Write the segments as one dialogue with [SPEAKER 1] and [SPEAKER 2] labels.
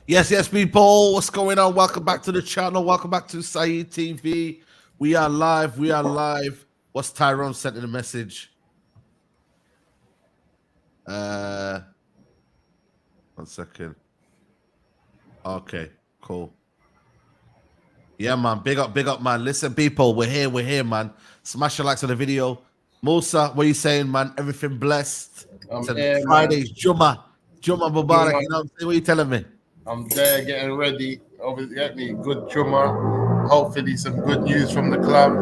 [SPEAKER 1] Yes, people. What's going on? Welcome back to the channel. Welcome back to Saeed TV. We are live. What's Tyrone sent in a message? 1 second. Okay, cool. Yeah, man. Big up, man. Listen, people, we're here, man. Smash the likes on the video. Musa, what are you saying, man? Everything blessed.
[SPEAKER 2] I'm
[SPEAKER 1] So
[SPEAKER 2] here,
[SPEAKER 1] Friday's
[SPEAKER 2] man.
[SPEAKER 1] Juma Mubarak. You know what I'm saying? What are you telling me?
[SPEAKER 2] I'm there getting ready. Obviously, get me good Juma. Hopefully, some good news from the club.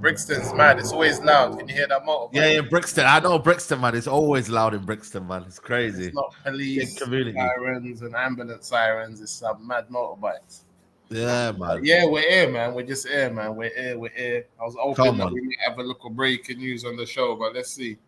[SPEAKER 2] Brixton's mad. It's always loud. Can you hear that motorbike?
[SPEAKER 1] Yeah, Brixton. I know Brixton, man. It's always loud in Brixton, man. It's crazy.
[SPEAKER 2] It's not police
[SPEAKER 1] community.
[SPEAKER 2] sirens and ambulance sirens. It's some mad motorbikes.
[SPEAKER 1] Yeah, man.
[SPEAKER 2] Yeah, we're here, man. We're just here, man. We're here. I was hoping that we might have a little breaking news on the show, but let's see.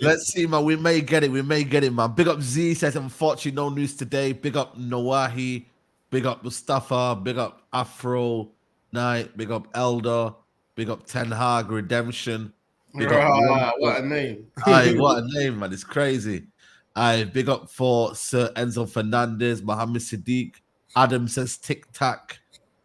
[SPEAKER 1] Let's see, man. We may get it, man. Big up Z says, unfortunately, no news today. Big up Nawahi. Big up Mustafa. Big up Afro Knight. Big up Elder. Big up Ten Hag Redemption. Big up
[SPEAKER 2] what a name.
[SPEAKER 1] Aye, what a name, man. It's crazy. Aye, big up for Sir Enzo Fernandez, Mohammed Sadiq. Adam says tic tac.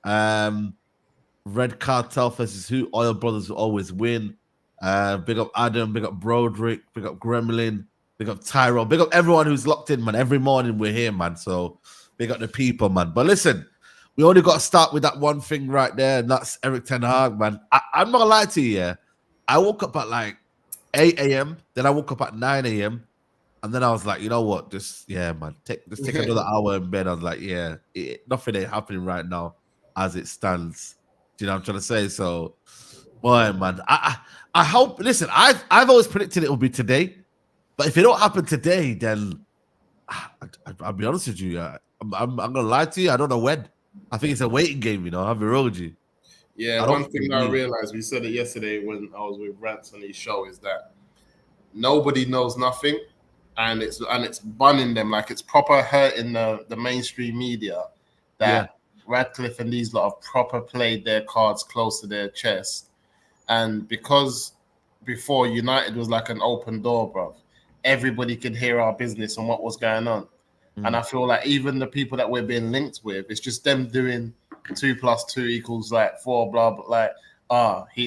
[SPEAKER 1] Red Cartel versus who? Oil Brothers will always win. Big up Adam, big up Broderick, big up Gremlin, big up Tyrone, big up everyone who's locked in, man. Every morning we're here, man. So big up the people, man. But listen, we only got to start with that one thing right there, and that's Eric Ten Hag, man. I'm not gonna lie to you, yeah. I woke up at like 8 a.m., then I woke up at 9 a.m., and then I was like, you know what? Just man, take another hour in bed. I was like, yeah, nothing ain't happening right now as it stands. Do you know what I'm trying to say? So, boy, man, I hope. Listen, I've always predicted it will be today, but if it don't happen today, then I'll be honest with you. I'm gonna lie to you. I don't know when. I think it's a waiting game. You know, I'll be real with you.
[SPEAKER 2] Yeah, one thing I realized, we said it yesterday when I was with Rants on his show, is that nobody knows nothing. And it's bunning them, like it's proper hurting the mainstream media that Radcliffe and these lot have proper played their cards close to their chest. And because before United was like an open door, bruv, everybody could hear our business and what was going on. And I feel like even the people that we're being linked with, it's just them doing 2 + 2 = like 4, blah, blah,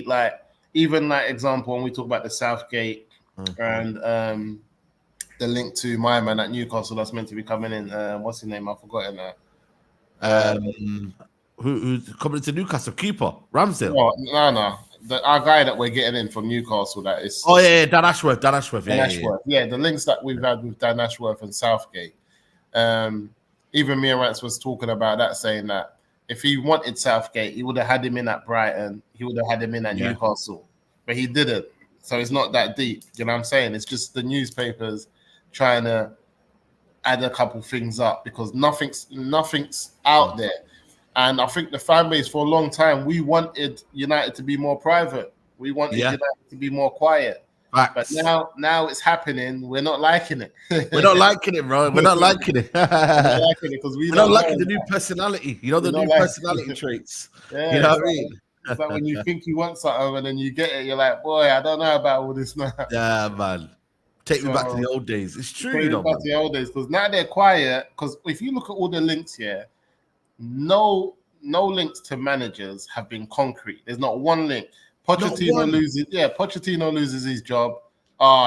[SPEAKER 2] like even like example when we talk about the Southgate and the link to my man at Newcastle that's meant to be coming in. What's his name? I've forgotten that.
[SPEAKER 1] Who's coming to Newcastle? Keeper Ramsdale?
[SPEAKER 2] No. Our guy that we're getting in from Newcastle. That is.
[SPEAKER 1] Oh yeah, Dan Ashworth.
[SPEAKER 2] Yeah, the links that we've had with Dan Ashworth and Southgate. Even me and Rance was talking about that, saying that if he wanted Southgate, he would have had him in at Brighton. He would have had him in at Newcastle, but he didn't. So it's not that deep. You know what I'm saying? It's just the newspapers trying to add a couple things up because nothing's out there. And I think the fan base for a long time, we wanted United to be more private. We wanted United to be more quiet. But now it's happening. We're not liking it.
[SPEAKER 1] We're not liking it, bro. We're not liking it.
[SPEAKER 2] We're not liking it because
[SPEAKER 1] we're not liking the new personality. You know, the new personality traits.
[SPEAKER 2] Yeah,
[SPEAKER 1] you know what I mean?
[SPEAKER 2] It's like when you think you want something and then you get it, you're like, boy, I don't know about all this now.
[SPEAKER 1] Yeah, man. Take me back to the old days. It's true, you know.
[SPEAKER 2] Back to the old days because now they're quiet. Because if you look at all the links here, no links to managers have been concrete. There's not one link. Pochettino loses his job.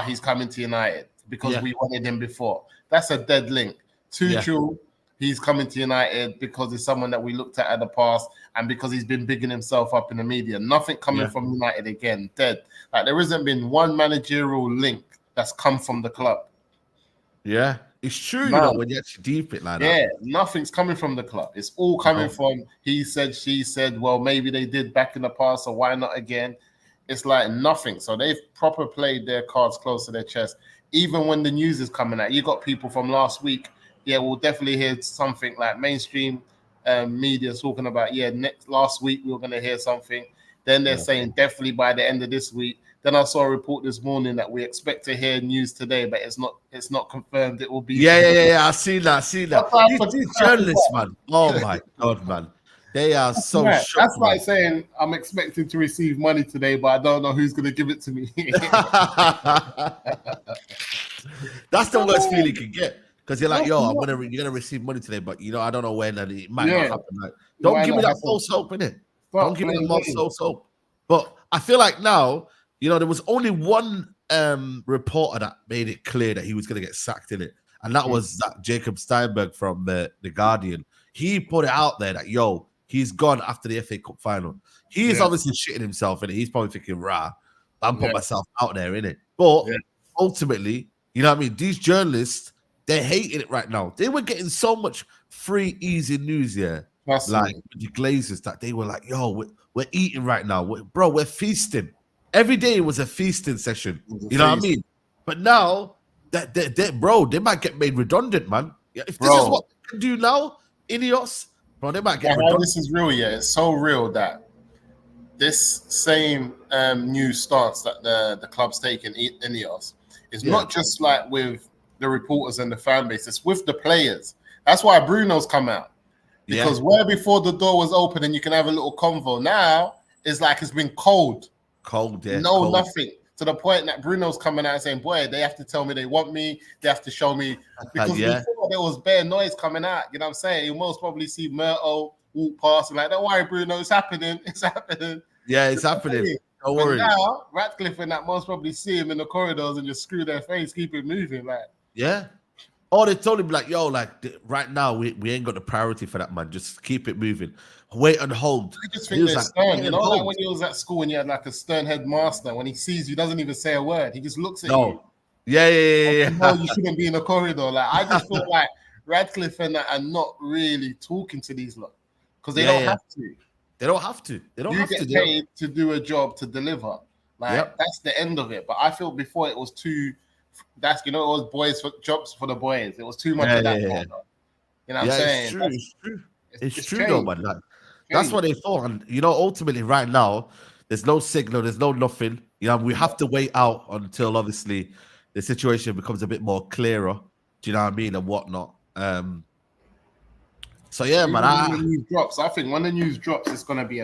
[SPEAKER 2] He's coming to United because we wanted him before. That's a dead link. Tuchel, he's coming to United because he's someone that we looked at the past and because he's been bigging himself up in the media. Nothing coming from United again. Dead. Like there hasn't been one managerial link that's come from the club.
[SPEAKER 1] Yeah, it's true. You know, when you actually deep it like that.
[SPEAKER 2] Yeah, nothing's coming from the club. It's all coming from he said, she said. Well, maybe they did back in the past, so why not again? It's like nothing. So they've proper played their cards close to their chest. Even when the news is coming out, you got people from last week. Yeah, we'll definitely hear something like mainstream media talking about. Yeah, last week we were going to hear something. Then they're saying definitely by the end of this week. Then I saw a report this morning that we expect to hear news today, but it's not confirmed. It will be.
[SPEAKER 1] Yeah. I see that. These journalists, man. Oh my God, man. They are so shocked.
[SPEAKER 2] That's like saying I'm expecting to receive money today, but I don't know who's going to give it to me.
[SPEAKER 1] That's the worst feeling you can get. because you're like, yo,
[SPEAKER 2] No.
[SPEAKER 1] you're gonna receive money today, but I don't know when, and it might
[SPEAKER 2] Yeah.
[SPEAKER 1] not happen. Like, don't give me that false hope, innit? Don't give me that false hope. But I feel like now, there was only one reporter that made it clear that he was gonna get sacked in it, and that was that Jacob Steinberg from the Guardian. He put it out there that he's gone after the FA Cup final. He's obviously shitting himself, and he's probably thinking, "Rah, I'm putting myself out there, innit?" But ultimately, you know what I mean? These journalists, they're hating it right now. They were getting so much free, easy news, like the Glazers, that they were like, "Yo, we're eating right now, bro. We're feasting." Every day was a feasting session. You know what I mean? But now they might get made redundant, man. If this is what they can do now, Ineos, bro, they might get redundant.
[SPEAKER 2] This is real, it's so real that this same new stance that the club's taking, Ineos, is not just like with the reporters and the fan base, it's with the players. That's why Bruno's come out. Because where before the door was open and you can have a little convo, now it's like it's been cold. Nothing. To the point that Bruno's coming out saying, boy, they have to tell me they want me. They have to show me. Because before there was bare noise coming out. You know what I'm saying? You'll most probably see Murto walk past and like, don't worry, Bruno, it's happening. It's happening.
[SPEAKER 1] Yeah, it's happening. Don't worry.
[SPEAKER 2] Now, Ratcliffe and that most probably see him in the corridors and just screw their face, keep it moving.
[SPEAKER 1] Or they told him like, yo, like right now we ain't got the priority for that, man. Just keep it moving. Wait and hold.
[SPEAKER 2] I just think they're stern. You know, like when you was at school and you had like a stern headmaster, when he sees you, doesn't even say a word. He just looks at you.
[SPEAKER 1] Yeah.
[SPEAKER 2] No, you shouldn't be in the corridor. Like I just feel like Radcliffe and that are not really talking to these lot because they don't have to.
[SPEAKER 1] They don't have to. They don't have to.
[SPEAKER 2] You get paid to do a job to deliver. Like that's the end of it. But I feel before it was too. It was boys for jobs for the boys. It was too much of that. You know what I'm saying?
[SPEAKER 1] It's true though, man. That's what they thought. And ultimately right now, there's no signal, there's no nothing. We have to wait out until obviously the situation becomes a bit more clearer. Do you know what I mean? And whatnot. So yeah, man.
[SPEAKER 2] When the news drops, I think when the news drops, it's gonna be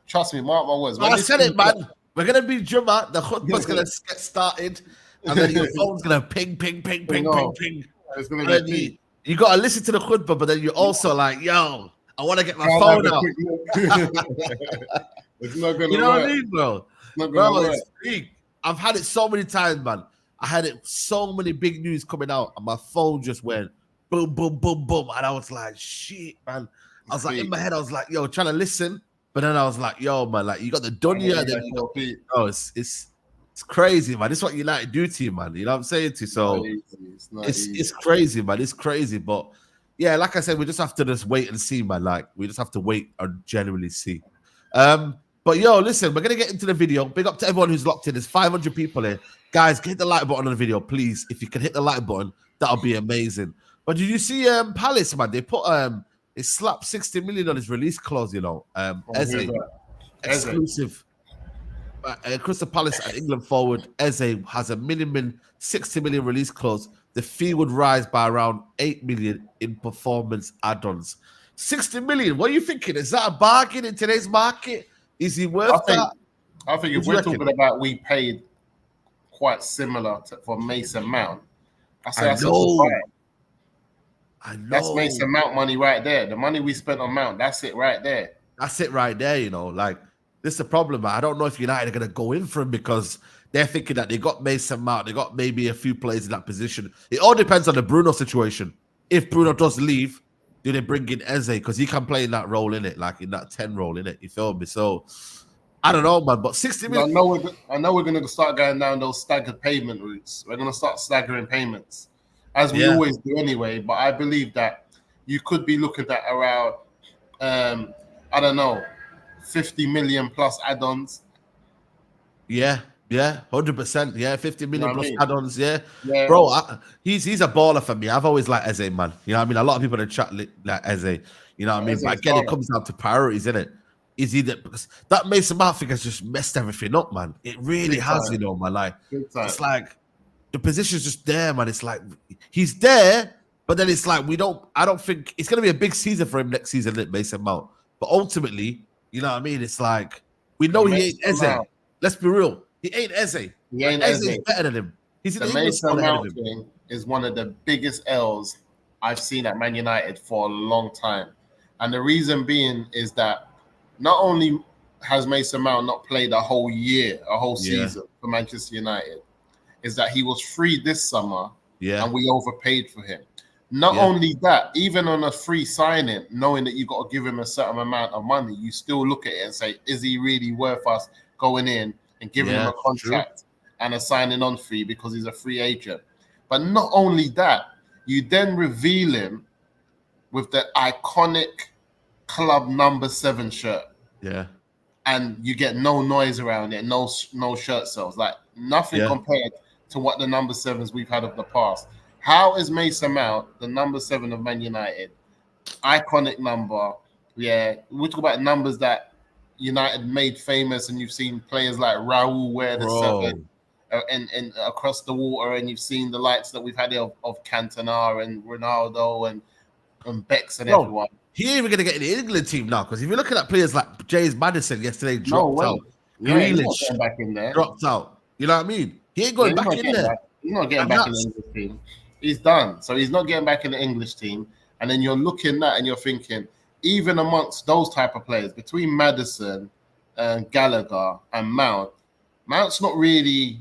[SPEAKER 2] trust me, mark my words.
[SPEAKER 1] I said it, man. We're gonna be Juma, the khutbah's gonna get started. And then your phone's gonna ping.
[SPEAKER 2] It's gonna be
[SPEAKER 1] you gotta listen to the khutbah, but then you're also like, yo, I want to get my phone out.
[SPEAKER 2] It's not gonna
[SPEAKER 1] work.
[SPEAKER 2] What
[SPEAKER 1] I mean, bro? It's big. I've had it so many times, man. I had it so many big news coming out, and my phone just went boom, boom, boom, boom, and I was like, shit, man. I was like in my head, I was like, yo, trying to listen, but then I was like, yo, man, like you got the dunya, and then you got it's crazy, man. This is what United do to you, man. You know what I'm saying to you? So it's crazy, man. It's crazy. But yeah, like I said, we just have to just wait and see, man. Like we just have to wait and genuinely see. But yo, listen, we're gonna get into the video. Big up to everyone who's locked in. There's 500 people here. Guys, hit the like button on the video, please. If you can hit the like button, that'll be amazing. But did you see Palace, man? They put they slapped 60 million on his release clause, Eze. Exclusive. Crystal Palace and England forward Eze has a minimum 60 million release clause. The fee would rise by around 8 million in performance add-ons. 60 million. What are you thinking? Is that a bargain in today's market? Is he worth that?
[SPEAKER 2] I think if we're talking about we paid quite similar for Mason Mount, I know. That's Mason Mount money right there. The money we spent on Mount, that's it right there.
[SPEAKER 1] That's it right there, Like, this is the problem. I don't know if United are going to go in for him because they're thinking that they got Mason Mount. They got maybe a few players in that position. It all depends on the Bruno situation. If Bruno does leave, do they bring in Eze? Because he can play in that role, in it, like in that 10 role, in it. You feel me? So, I don't know, man. But 60 million.
[SPEAKER 2] I know we're going to start going down those staggered payment routes. We're going to start staggering payments, as we always do anyway. But I believe that you could be looking at around, I don't know, 50 million plus add-ons.
[SPEAKER 1] Yeah, 100%. Yeah, 50 million plus add-ons. Yeah. Bro, he's a baller for me. I've always liked Eze, man. You know what I mean? A lot of people in the chat like Eze. You know what I mean? But again, it comes down to priorities, isn't it? Is he because that Mason Mount thing has just messed everything up, man. It really has, man. Like it's like the position's just there, man. It's like he's there, but then it's like I don't think it's gonna be a big season for him next season, Mason Mount. But ultimately, you know what I mean? It's like we know he ain't Eze. Let's be real. He ain't Eze.
[SPEAKER 2] He ain't
[SPEAKER 1] Eze
[SPEAKER 2] Eze.
[SPEAKER 1] is better than him. He's in
[SPEAKER 2] the
[SPEAKER 1] the English
[SPEAKER 2] Mason
[SPEAKER 1] squad ahead
[SPEAKER 2] Mount
[SPEAKER 1] of him.
[SPEAKER 2] thing. is one of the biggest L's I've seen at Man United for a long time. And the reason being is that not only has Mason Mount not played a whole year, a whole season for Manchester United, is that he was free this summer and we overpaid for him. Not only that, even on a free signing, knowing that you got to give him a certain amount of money, you still look at it and say, is he really worth us going in and giving him a contract and a signing on fee because he's a free agent? But not only that, you then reveal him with the iconic club number 7 shirt.
[SPEAKER 1] Yeah.
[SPEAKER 2] And you get no noise around it, no shirt sales, like nothing compared to what the number 7s we've had of the past. How is Mason Mount, the number 7 of Man United, iconic number? Yeah, we talk about numbers that United made famous, and you've seen players like Raul wear the 7 and across the water, and you've seen the likes that we've had of Cantona and Ronaldo and Becks and everyone.
[SPEAKER 1] He ain't even going to get in the England team now, because if you're looking at players like James Maddison yesterday, dropped out. Grealish
[SPEAKER 2] back in there.
[SPEAKER 1] Dropped out. You know what I mean? He ain't going back in there.
[SPEAKER 2] He's not getting back in the English team. He's done. So he's not getting back in the English team. And then you're looking at and you're thinking, even amongst those type of players, between Maddison and Gallagher and Mount's not really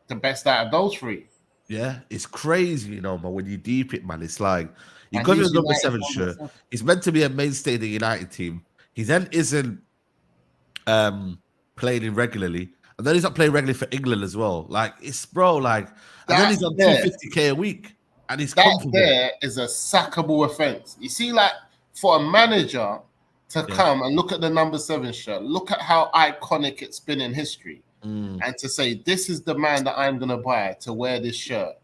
[SPEAKER 2] the best out of those 3.
[SPEAKER 1] Yeah, it's crazy, you know, but when you deep it, man, it's like you got his number 7 shirt. He's meant to be a mainstay of the United team. He then isn't playing in regularly. And then he's not playing regularly for England as well. Like, it's and then he's on 250k a week. And he's comfortable.
[SPEAKER 2] There is a sackable offense. You see, like, for a manager to come and look at the number 7 shirt, look at how iconic it's been in history, and to say, this is the man that I'm going to buy to wear this shirt.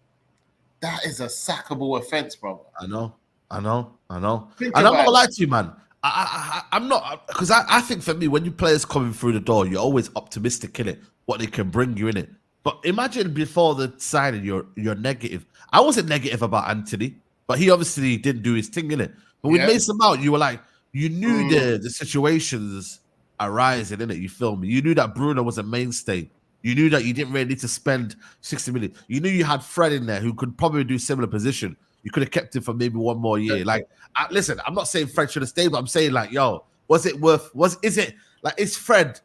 [SPEAKER 2] That is a sackable offense, brother.
[SPEAKER 1] I know. And I'm not going to lie to you, man. I'm not, because I think for me, when you players coming through the door, you're always optimistic in it, what they can bring you in it. But imagine before the signing, you're negative. I wasn't negative about Anthony, but he obviously didn't do his thing in it. But with Mason Mount, you were like, you knew the situations arising in it. You feel me? You knew that Bruno was a mainstay. You knew that you didn't really need to spend 60 million. You knew you had Fred in there who could probably do similar position. You could have kept him for maybe one more year. Like, listen, I'm not saying Fred should have stayed, but I'm saying, like, is Fred,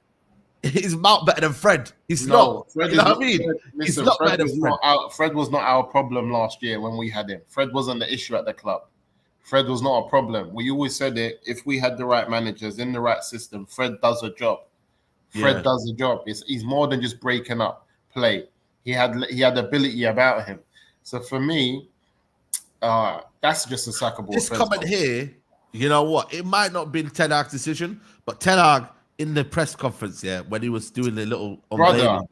[SPEAKER 1] is Mount better than Fred? He's not.
[SPEAKER 2] Fred,
[SPEAKER 1] you know what I mean?
[SPEAKER 2] He's not better than Fred. Fred was not our problem last year when we had him. Fred wasn't the issue at the club. Fred was not a problem. We always said it, if we had the right managers in the right system, Fred does a job. Fred does a job. He's more than just breaking up play. He had ability about him. So for me, that's just a sackable.
[SPEAKER 1] This comment here, you know what? It might not be Ten Hag's decision, but Ten Hag in the press conference, when he was doing the little unveiling,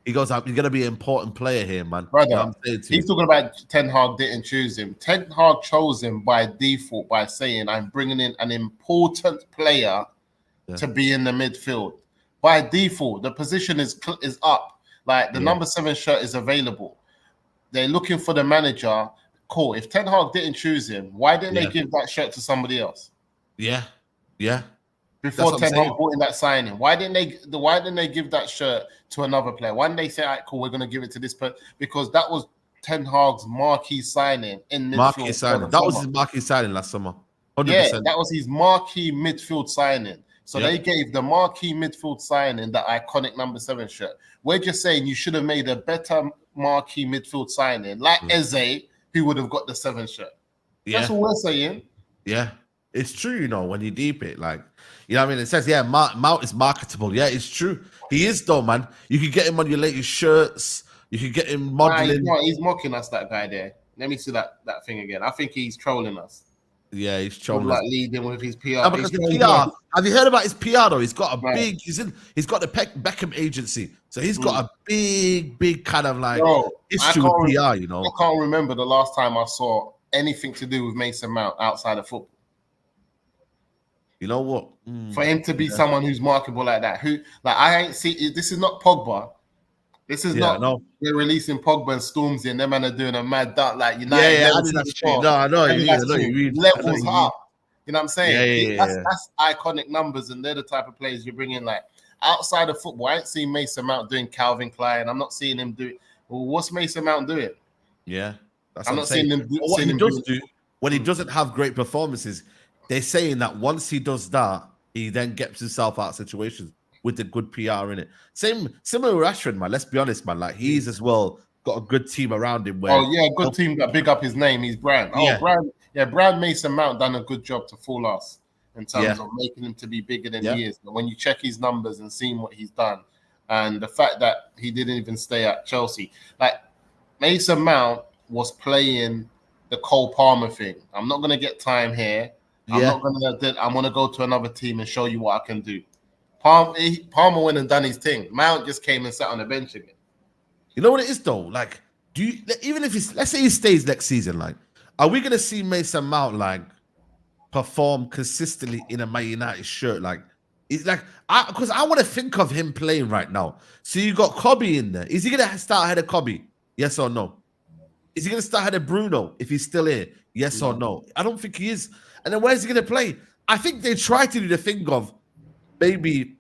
[SPEAKER 1] he goes, "You're gonna be an important player here, man."
[SPEAKER 2] Brother,
[SPEAKER 1] you know
[SPEAKER 2] he's talking about Ten Hag didn't choose him. Ten Hag chose him by default by saying, "I'm bringing in an important player to be in the midfield." By default, the position is up. Like the number 7 shirt is available. They're looking for the manager. Cool. If Ten Hag didn't choose him, why didn't they give that shirt to somebody else? Yeah. Before Ten Hag brought in that signing, why didn't they give that shirt to another player? Why didn't they say, "All right, cool, we're going to give it to this person"? Because that was Ten Hag's marquee signing in midfield.
[SPEAKER 1] Marquee signing. That was his marquee signing last summer. 100%.
[SPEAKER 2] Yeah, that was his marquee midfield signing. So they gave the marquee midfield signing the iconic number 7 shirt. We're just saying you should have made a better marquee midfield signing, like Eze, who would have got the 7 shirt. That's what we're saying.
[SPEAKER 1] Yeah, it's true, you know, when you deep it, like, you know what I mean? It says, Mount is marketable. Yeah, it's true. He is, though, man. You could get him on your latest shirts. You could get him modeling.
[SPEAKER 2] He's mocking us, that guy there. Let me see that thing again. I think he's trolling us.
[SPEAKER 1] Yeah, he's trolling.
[SPEAKER 2] Like leading with his PR.
[SPEAKER 1] No, because the PR. Have you heard about his PR though? He's got a big. He's got the Beckham agency, so he's got a big kind of like issue with PR. You know,
[SPEAKER 2] I can't remember the last time I saw anything to do with Mason Mount outside of football.
[SPEAKER 1] You know what?
[SPEAKER 2] For him to be someone who's marketable like that, I ain't see. This is not Pogba. This is not. No. We're releasing Pogba and Stormzy, and them man are doing a mad dart like United.
[SPEAKER 1] I mean, that's true. No, I know.
[SPEAKER 2] Levels up. You know what I'm saying? That's iconic numbers, and they're the type of players you bring in. Like outside of football, I ain't seen Mason Mount doing Calvin Klein. I'm not seeing him do. Well, what's Mason Mount doing?
[SPEAKER 1] Yeah, That's
[SPEAKER 2] I'm
[SPEAKER 1] what I'm
[SPEAKER 2] not
[SPEAKER 1] saying.
[SPEAKER 2] saying him.
[SPEAKER 1] But what he does do when he doesn't have great performances, they're saying that once he does that, he then gets himself out of situations with the good PR in it. Similar with Rashford, man. Let's be honest, man. Like he's as well got a good team around him. Where
[SPEAKER 2] good team that big up his name, his brand. Brand Mason Mount done a good job to fool us in terms of making him to be bigger than he is. But when you check his numbers and seeing what he's done, and the fact that he didn't even stay at Chelsea, like Mason Mount was playing the Cole Palmer thing. I'm not gonna get time here. I'm gonna go to another team and show you what I can do. Palmer went and done his thing. Mount just came and sat on the bench again.
[SPEAKER 1] You know what it is though? Like, even if let's say he stays next season, like, are we gonna see Mason Mount like perform consistently in a Man United shirt? Like, it's like because I want to think of him playing right now. So you got Kobe in there. Is he gonna start ahead of Kobe? Yes or no? Is he gonna start ahead of Bruno if he's still here? Yes or no? I don't think he is. And then where's he gonna play? I think they try to do the thing of maybe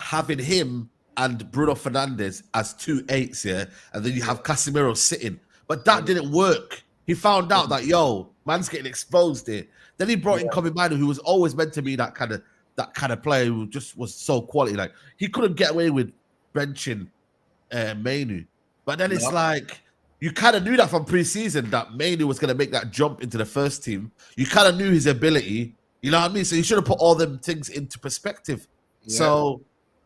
[SPEAKER 1] having him and Bruno Fernandes as 2 8s, and then you have Casemiro sitting. But that didn't work. He found out that man's getting exposed here. Then he brought in Kobe Manu, who was always meant to be that kind of player who just was so quality. Like he couldn't get away with benching Manu. But then it's like you kind of knew that from pre-season that Manu was going to make that jump into the first team. You kind of knew his ability. You know what I mean? So you should have put all them things into perspective. Yeah. So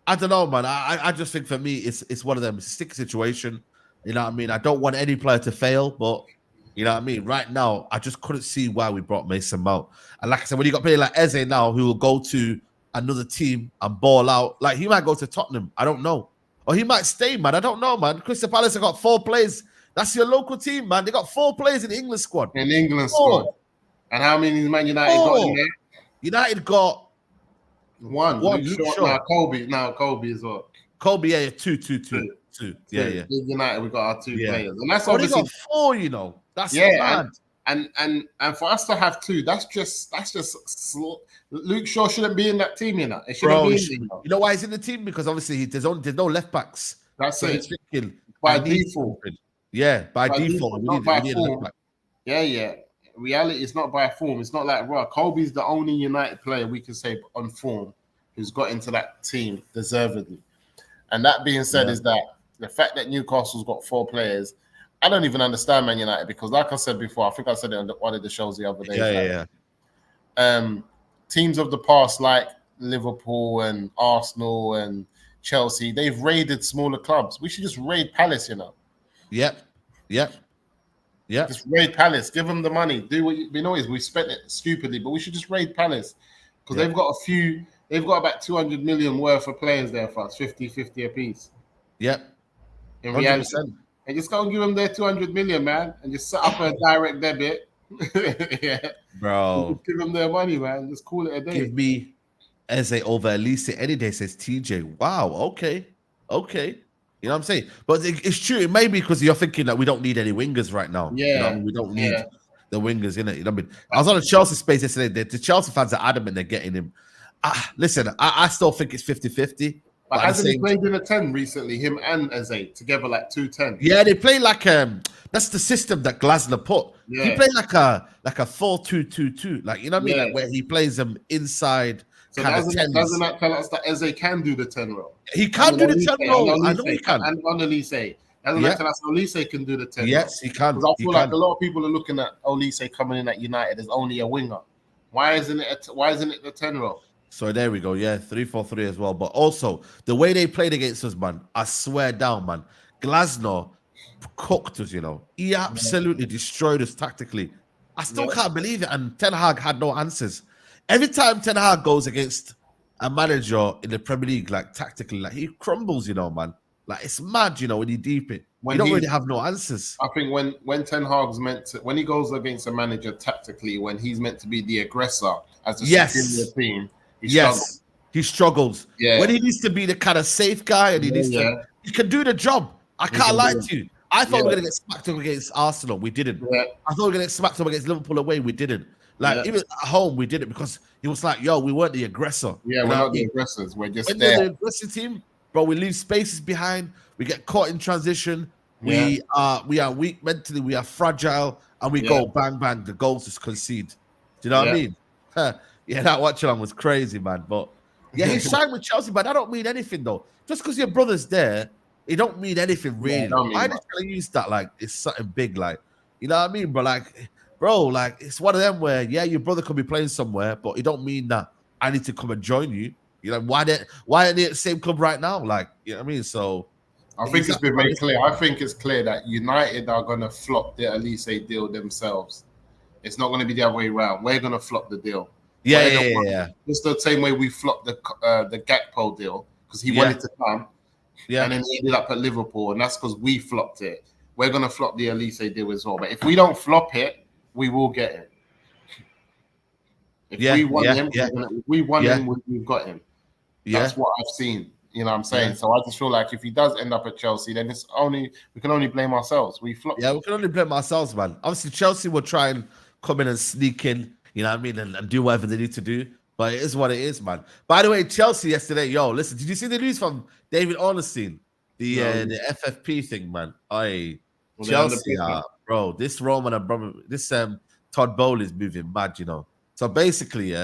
[SPEAKER 1] I don't know, man. I just think for me, it's one of them. It's a stick situation. You know what I mean? I don't want any player to fail, but you know what I mean? Right now, I just couldn't see why we brought Mason Mount. And like I said, when you got players like Eze now, who will go to another team and ball out, like he might go to Tottenham. I don't know. Or he might stay, man. I don't know, man. Crystal Palace have got 4 players. That's your local team, man. They got 4 players in the England squad.
[SPEAKER 2] Squad. And how many Man United got in there?
[SPEAKER 1] United got
[SPEAKER 2] one. Luke Shaw. Kobe as well.
[SPEAKER 1] Kobe, yeah, two. Yeah.
[SPEAKER 2] United, we got our 2 players, and that's obviously
[SPEAKER 1] got 4. You know, that's mad.
[SPEAKER 2] And for us to have 2, that's just Luke Shaw shouldn't be in that team, you know. It
[SPEAKER 1] shouldn't be in, you know why he's in the team? Because obviously there's no left backs.
[SPEAKER 2] That's
[SPEAKER 1] so
[SPEAKER 2] it.
[SPEAKER 1] He's thinking
[SPEAKER 2] by default.
[SPEAKER 1] Yeah, by default.
[SPEAKER 2] Not by form. Yeah. Reality, it's not by form. It's not like Kobe's the only United player we can say on form who's got into that team deservedly. And that being said, is that the fact that Newcastle's got 4 players, I don't even understand Man United because, like I said before, I think I said it on one of the shows the other day. Teams of the past like Liverpool and Arsenal and Chelsea, they've raided smaller clubs. We should just raid Palace, you know. Yep. Just raid Palace. Give them the money. Do what we know is we spent it stupidly, but we should just raid Palace because they've got They've got about 200 million worth of players there for us, 50-50 apiece.
[SPEAKER 1] Yep.
[SPEAKER 2] In reality. And just go and give them their 200 million, man, and just set up a direct debit.
[SPEAKER 1] Bro.
[SPEAKER 2] Just give them their money, man. Just call it a day.
[SPEAKER 1] Give me Eze over Elise any day, says TJ. Wow, okay. You know what I'm saying? But it's true. It may be because you're thinking that we don't need any wingers right now.
[SPEAKER 2] Yeah.
[SPEAKER 1] You know what I mean? We don't need the wingers, innit? You know what I mean? I was on a Chelsea space yesterday. The Chelsea fans are adamant they're getting him. Listen, I still think it's 50-50.
[SPEAKER 2] But hasn't he played in a 10 recently, him and Eze, together like 2-10?
[SPEAKER 1] Yeah, they play like that's the system that Glasner put. Yeah. He played like a 4-2-2-2. Like, you know what I mean? Like where he plays them inside.
[SPEAKER 2] So doesn't that tell us that Eze can do the 10 role?
[SPEAKER 1] He can do the 10 role. I know he can.
[SPEAKER 2] And on Elise. Doesn't that tell us Elise can do the 10 role?
[SPEAKER 1] Yes, he can.
[SPEAKER 2] Because I feel like a lot of people are looking at Elise coming in at United as only a winger. Why isn't it the 10 role?
[SPEAKER 1] So there we go. Yeah, 3-4-3 as well. But also, the way they played against us, man, I swear down, man. Glasner cooked us, you know. He absolutely destroyed us tactically. I still can't believe it. And Ten Hag had no answers. Every time Ten Hag goes against a manager in the Premier League, like tactically, like he crumbles, you know, man. Like it's mad, you know, when you deep it. You don't really have no answers.
[SPEAKER 2] I think when Ten Hag's when he goes against a manager tactically, when he's meant to be the aggressor as a superior team,
[SPEAKER 1] he struggles.
[SPEAKER 2] Yeah.
[SPEAKER 1] When he needs to be the kind of safe guy and he can do the job. I can't lie to you. I thought we were going to get smacked up against Arsenal. We didn't.
[SPEAKER 2] Yeah.
[SPEAKER 1] I thought we were going to get smacked up against Liverpool away. We didn't. Like, even at home, we did it because he was like, we weren't the aggressor.
[SPEAKER 2] Yeah, we're not the aggressors. We're just
[SPEAKER 1] there. We're the aggressive team, bro. We leave spaces behind. We get caught in transition. We are weak mentally. We are fragile, and we go bang bang. The goals just concede. Do you know what I mean? Yeah, that watch along was crazy, man. But yeah, he signed with Chelsea, but that don't mean anything though. Just because your brother's there, it don't mean anything really. Why are they trying to use that like it's something big? Like, you know what I mean, bro? Like, bro, like it's one of them where your brother could be playing somewhere, but it don't mean that I need to come and join you. You know, why aren't they at the same club right now? Like, you know what I mean? So
[SPEAKER 2] I think it's been made clear. I think it's clear that United are going to flop the Elise deal themselves. It's not going to be the other way around. We're going to flop the deal.
[SPEAKER 1] Yeah.
[SPEAKER 2] It's the same way we flopped the Gakpo deal because he wanted to come, and then he ended up at Liverpool, and that's because we flopped it. We're going to flop the Elise deal as well. But if we don't flop it, we will get him. If we want him, we've got him. That's what I've seen. You know what I'm saying? So I just feel like if he does end up at Chelsea, then we can only blame ourselves. We flopped.
[SPEAKER 1] Yeah, we can only blame ourselves, man. Obviously, Chelsea will try and come in and sneak in, you know what I mean, and do whatever they need to do. But it is what it is, man. By the way, Chelsea yesterday, listen, did you see the news from David Ornstein? The FFP thing, man. Chelsea, bro, this Roman and brother, this Todd Boehly is moving mad, you know. So basically,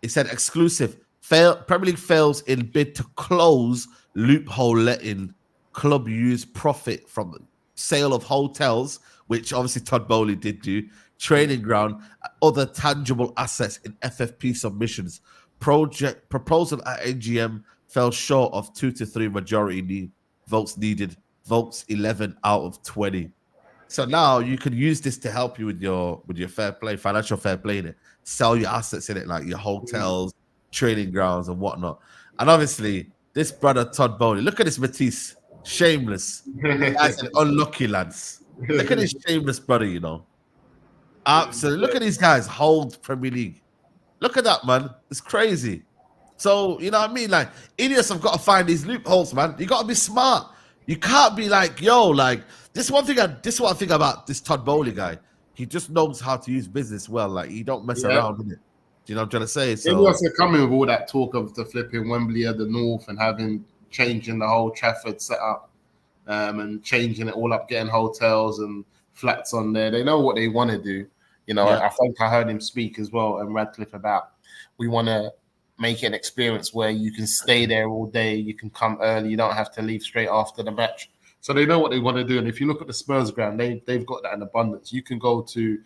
[SPEAKER 1] he said exclusive. Premier League fails in bid to close loophole letting club use profit from sale of hotels, which obviously Todd Boehly did do, training ground, other tangible assets in FFP submissions. Proposal at AGM fell short of 2 to 3 majority votes needed. Votes 11 out of 20. So now you can use this to help you with your fair play, financial fair play in it. Sell your assets in it, like your hotels, training grounds, and whatnot. And obviously, this brother Todd Boehly, look at this Matisse, shameless. That's an unlucky lads. Look at this shameless brother, you know. Absolutely. Look at these guys hold Premier League. Look at that, man. It's crazy. So, you know what I mean? Like, idiots have got to find these loopholes, man. You got to be smart. You can't be like, this is what I think about this Todd Boehly guy. He just knows how to use business well. Like, he don't mess around with it. Do you know what I'm trying to say? So
[SPEAKER 2] idiots are coming with all that talk of the flipping Wembley at the North and changing the whole Trafford setup and changing it all up, getting hotels and flats on there. They know what they want to do. You know, I think I heard him speak as well and Radcliffe about we want to make it an experience where you can stay there all day, you can come early, you don't have to leave straight after the match. So they know what they want to do. And if you look at the Spurs ground, they've got that in abundance. You can go to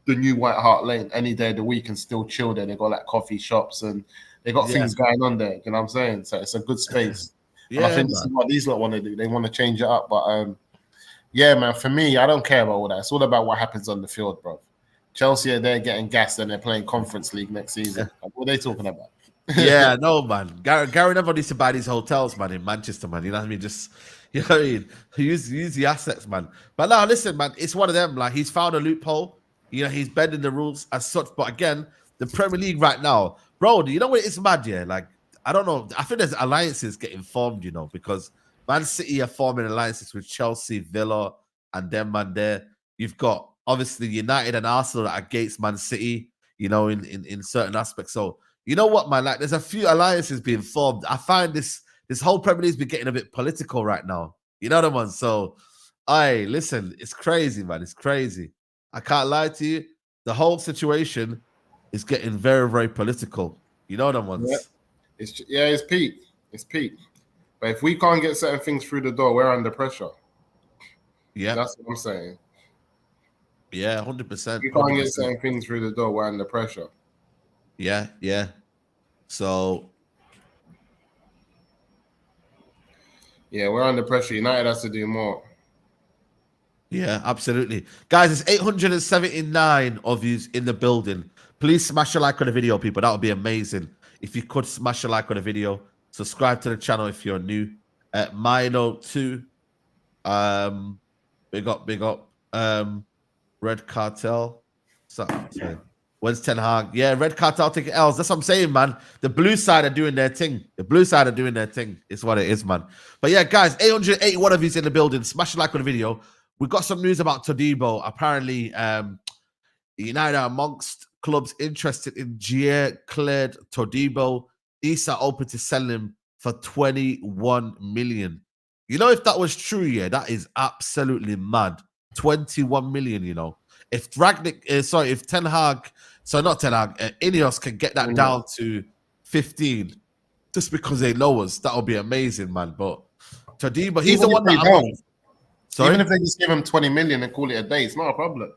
[SPEAKER 2] the new White Hart Lane any day of the week and still chill there. They got like coffee shops and they got things going on there. You know what I'm saying? So it's a good space. And I think this is what these lot want to do. They want to change it up. But man, for me, I don't care about all that. It's all about what happens on the field, bro. Chelsea are there getting gassed and they're playing Conference League next season. What are they talking about?
[SPEAKER 1] No, man. Gary never needs to buy these hotels, man, in Manchester, man. You know what I mean? Just, you know what I mean? Use the assets, man. But now, listen, man, it's one of them. Like, he's found a loophole. You know, he's bending the rules as such. But again, the Premier League right now, bro, you know what? It's mad, yeah? Like, I don't know. I think there's alliances getting formed, you know, because Man City are forming alliances with Chelsea, Villa, and them, man, there. You've got, obviously, United and Arsenal that are against Man City, you know, in certain aspects. So, you know what, man? Like, there's a few alliances being formed. I find this whole Premier League's been getting a bit political right now. You know what I mean? So, listen, it's crazy, man. It's crazy. I can't lie to you. The whole situation is getting very, very political. You know what I mean?
[SPEAKER 2] It's peak. It's peak. But if we can't get certain things through the door, we're under pressure.
[SPEAKER 1] Yeah.
[SPEAKER 2] That's what I'm saying.
[SPEAKER 1] Yeah, 100%.
[SPEAKER 2] We can't get certain things through the door, we're under pressure.
[SPEAKER 1] Yeah. So,
[SPEAKER 2] we're under pressure. United has to do more.
[SPEAKER 1] Yeah, absolutely. Guys, it's 879 of you in the building. Please smash a like on the video, people. That would be amazing. If you could smash a like on the video, subscribe to the channel if you're new. Mino2. Big up. Red Cartel. When's Ten Hag? Yeah, Red Cartel taking L's. That's what I'm saying, man. The blue side are doing their thing. It's what it is, man. But yeah, guys, 881 of you in the building. Smash a like on the video. We've got some news about Todibo. Apparently, United are amongst clubs interested in cleared Todibo. These are open to sell him for 21 million. You know, if that was true, yeah, that is absolutely mad. 21 million, you know. If if Ten Hag, not Ten Hag, Ineos can get that down to 15 just because they know us, that would be amazing, man. But Todibo, he's the one that I'm on. Sorry?
[SPEAKER 2] Even if they just give him 20 million and call it a day, it's not a problem.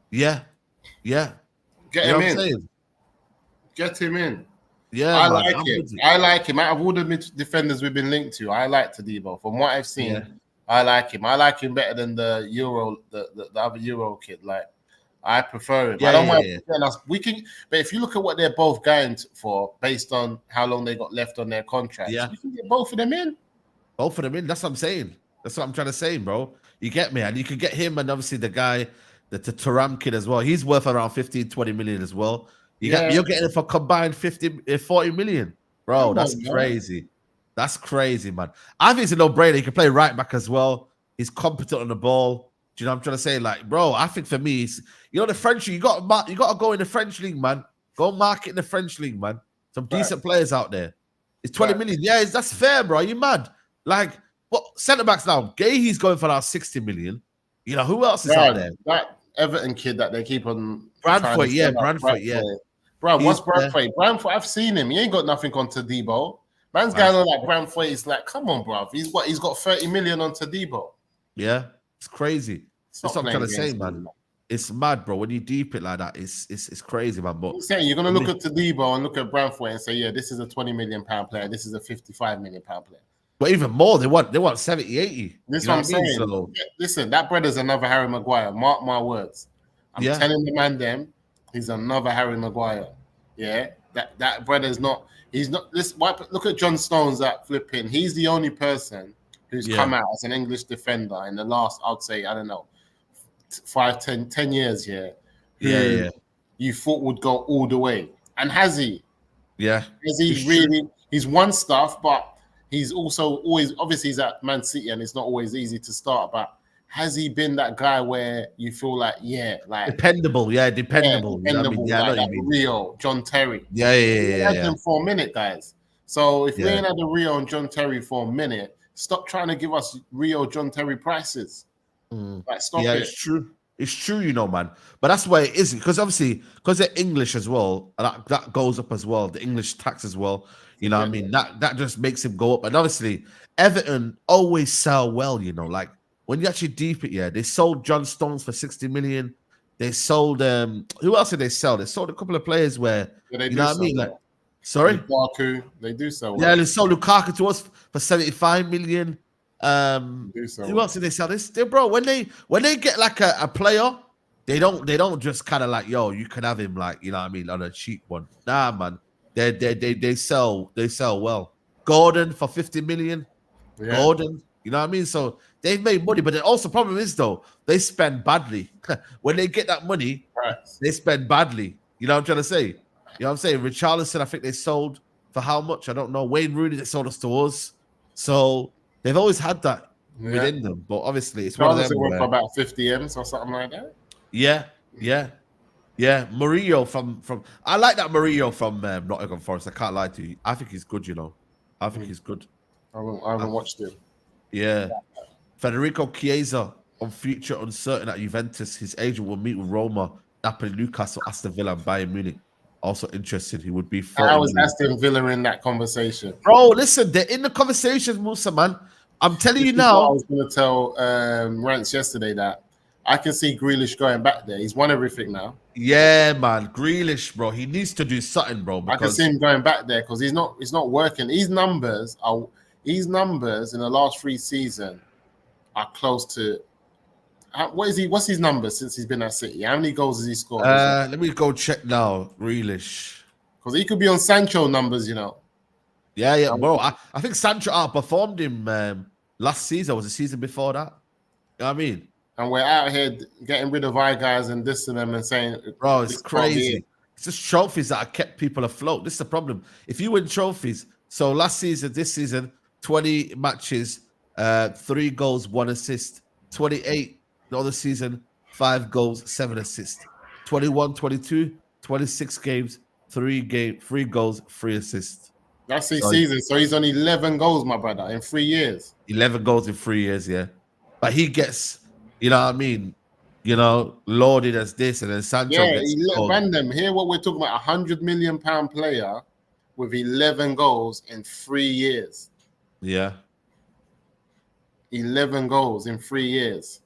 [SPEAKER 1] Yeah.
[SPEAKER 2] Get him in. Get him in.
[SPEAKER 1] Yeah,
[SPEAKER 2] I like him. I like him. Out of all the defenders we've been linked to, I like Todibo. From what I've seen, I like him. I like him better than the other Euro kid. Like, I prefer him. I don't mind. We can, but if you look at what they're both going for, based on how long they got left on their contract, you can get both of them in.
[SPEAKER 1] Both of them in. That's what I'm saying. That's what I'm trying to say, bro. You get me, and you could get him, and obviously the guy, the Thuram kid as well. He's worth around 15, 20 million as well. You're getting it for combined 40 million. Bro, that's crazy. That's crazy, man. I think it's a no-brainer. He can play right back as well. He's competent on the ball. Do you know what I'm trying to say? Like, bro, I think for me, the French league, you got to go in the French league, man. Go market in the French league, man. Some decent players out there. It's 20 million. Yeah, that's fair, bro. Are you mad? Like, what centre-backs now? Gahey's going for now 60 million. You know, who else is out there?
[SPEAKER 2] That Everton kid that they keep on...
[SPEAKER 1] Bradford, yeah.
[SPEAKER 2] Bro, what's Bradford? Bradford, I've seen him. He ain't got nothing on Todibo. Man's going on like Bradford. He's like, come on, bro. He's got 30 million on Todibo.
[SPEAKER 1] Yeah, it's crazy. That's what I'm trying to say, man. It's mad, bro. When you deep it like that, it's crazy, man. But
[SPEAKER 2] I'm saying you're gonna look at Todibo and look at Bradford and say, yeah, this is a 20 million pound player. This is a 55 million pound player.
[SPEAKER 1] But even more, they want 70, 80.
[SPEAKER 2] This is what I'm saying. So, listen, that brother's another Harry Maguire. Mark my words. I'm telling the man he's another Harry Maguire. Yeah, that brother's not. He's not. Look at John Stones at flipping. He's the only person who's come out as an English defender in the last, I'd say, I don't know, 10 years. Yeah. You thought would go all the way, and has he?
[SPEAKER 1] Yeah.
[SPEAKER 2] Has he really? He's won stuff, but he's also always, obviously, he's at Man City, and it's not always easy to start, but. Has he been that guy where you feel like,
[SPEAKER 1] dependable, dependable.
[SPEAKER 2] You know what I mean? Like Rio, John Terry.
[SPEAKER 1] Yeah.
[SPEAKER 2] Had them for a minute, guys. So if we ain't had the Rio and John Terry for a minute, stop trying to give us Rio, John Terry prices. Like, stop it.
[SPEAKER 1] It's true. It's true, you know, man. But that's why it isn't, because obviously, because they're English as well, that goes up as well. The English tax as well. You know what I mean? That just makes him go up. And obviously, Everton always sell well, you know, like. When you actually deep it, they sold John Stones for 60 million. They sold who else did they sell? They sold a couple of players where you know what I mean? Like, sorry?
[SPEAKER 2] Lukaku, they do sell.
[SPEAKER 1] Yeah, they sold Lukaku to us for 75 million. Who else did they sell? Bro, when they get like a player, they don't just kind of like, yo, you can have him, like, you know what I mean, on a cheap one. Nah, man. They sell well. Gordon for 50 million. Yeah. Gordon. You know what I mean? So they've made money, but the also problem is though they spend badly. When they get that money, they spend badly. You know what I'm trying to say? You know what I'm saying? Richarlison, I think they sold for how much? I don't know. Wayne Rooney, they sold us to us. So they've always had that within them. But obviously, it's one of them.
[SPEAKER 2] Worth for about 50 M's or something like that.
[SPEAKER 1] Yeah. Murillo from I like that Murillo from Nottingham Forest. I can't lie to you. I think he's good. You know, I think he's good.
[SPEAKER 2] I haven't watched him.
[SPEAKER 1] Yeah. Federico Chiesa on future uncertain at Juventus. His agent will meet with Roma, Napoli, Newcastle, Aston Villa, and Bayern Munich. Also interested, he would be.
[SPEAKER 2] I was Aston Villa in that conversation.
[SPEAKER 1] Bro, listen, they're in the conversation, Musa, man. I'm telling you now.
[SPEAKER 2] I was going to tell Rance yesterday that I can see Grealish going back there. He's won everything now.
[SPEAKER 1] Yeah, man. Grealish, bro. He needs to do something, bro.
[SPEAKER 2] I can see him going back there because it's not working. These numbers in the last 3 seasons are close to what's his numbers since he's been at City? How many goals has he scored?
[SPEAKER 1] Let me go check now. Grealish.
[SPEAKER 2] Because he could be on Sancho numbers, you know.
[SPEAKER 1] Yeah, bro. I think Sancho outperformed him last season. Was the season before that? You know what I mean?
[SPEAKER 2] And we're out here getting rid of our guys and dissing them and saying,
[SPEAKER 1] bro, it's crazy. It's just trophies that have kept people afloat. This is the problem. If you win trophies, so last season, this season, 20 matches, 3 goals, 1 assist. 28 the other season, 5 goals, 7 assists. 21, 22, 26 games, 3 goals, 3 assists.
[SPEAKER 2] That's his season. So he's on 11 goals, my brother, in 3 years.
[SPEAKER 1] 11 goals in 3 years, yeah. But he gets, you know what I mean, loaded as this, and then Sancho gets
[SPEAKER 2] random. Hear what we're talking about: £100 million player with 11 goals in 3 years.
[SPEAKER 1] Yeah,
[SPEAKER 2] 11 goals in 3 years.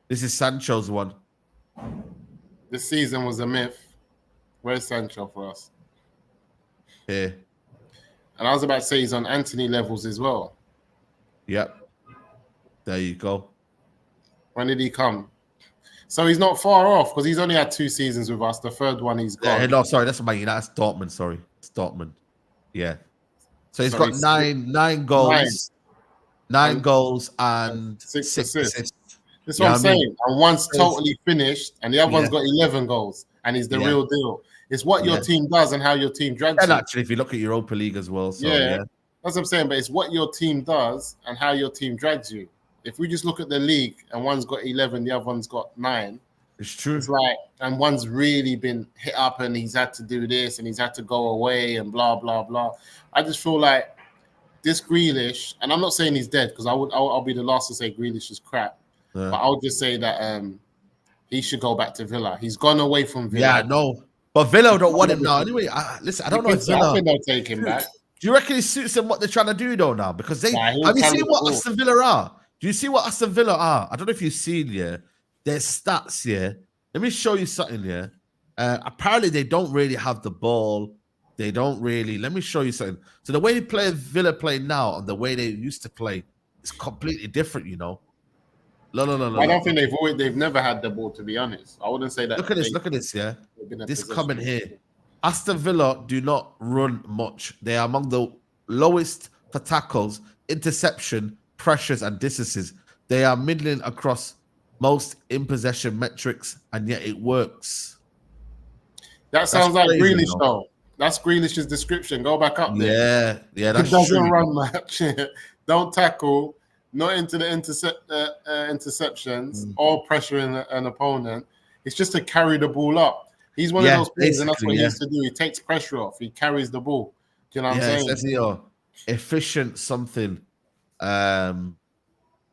[SPEAKER 1] This is Sancho's one.
[SPEAKER 2] This season was a myth. Where's Sancho for us?
[SPEAKER 1] Here.
[SPEAKER 2] And I was about to say he's on Anthony levels as well.
[SPEAKER 1] Yep. There you go.
[SPEAKER 2] When did he come? So he's not far off because he's only had 2 seasons with us. The third one he's got.
[SPEAKER 1] Yeah, no, sorry, that's Man United. That's Dortmund. Sorry, it's Dortmund. Yeah. So he's got nine goals, nine goals and 6 assists.
[SPEAKER 2] That's what I'm saying. And one's totally finished, and the other one's got 11 goals, and he's the real deal. It's what your team does and how your team drags you.
[SPEAKER 1] Actually, if you look at Europa League as well. So,
[SPEAKER 2] that's what I'm saying. But it's what your team does and how your team drags you. If we just look at the league and one's got 11, the other one's got 9.
[SPEAKER 1] It's true.
[SPEAKER 2] It's like, and one's really been hit up and he's had to do this and he's had to go away and blah, blah, blah. I just feel like this Grealish, and I'm not saying he's dead because I'll be the last to say Grealish is crap. Yeah. But I'll just say that he should go back to Villa. He's gone away from Villa.
[SPEAKER 1] Yeah, no. But Villa don't want him now. Anyway, listen, I don't know if Villa...
[SPEAKER 2] I think they'll take him back.
[SPEAKER 1] Do you reckon it suits them what they're trying to do though now? Because have you seen what Aston Villa are? Do you see what Aston Villa are? I don't know if you've seen, their stats, Let me show you something, apparently, they don't really have the ball. They don't really. Let me show you something. So the way Villa play now and the way they used to play is completely different, No.
[SPEAKER 2] I don't think they've never had the ball, to be honest. I wouldn't say that.
[SPEAKER 1] Look at this, This comment here. Aston Villa do not run much. They are among the lowest for tackles, interception, pressures, and distances. They are middling across most in possession metrics, and yet it works.
[SPEAKER 2] That sounds like Grealish, though. That's Grealish's description. Go back up there.
[SPEAKER 1] Yeah, that's
[SPEAKER 2] true. He doesn't
[SPEAKER 1] true.
[SPEAKER 2] run much. Don't tackle. Not into the interceptions or pressuring an opponent. It's just to carry the ball up. He's one of those players, and that's what he used to do. He takes pressure off. He carries the ball. Do you know what I'm saying?
[SPEAKER 1] It says efficient something.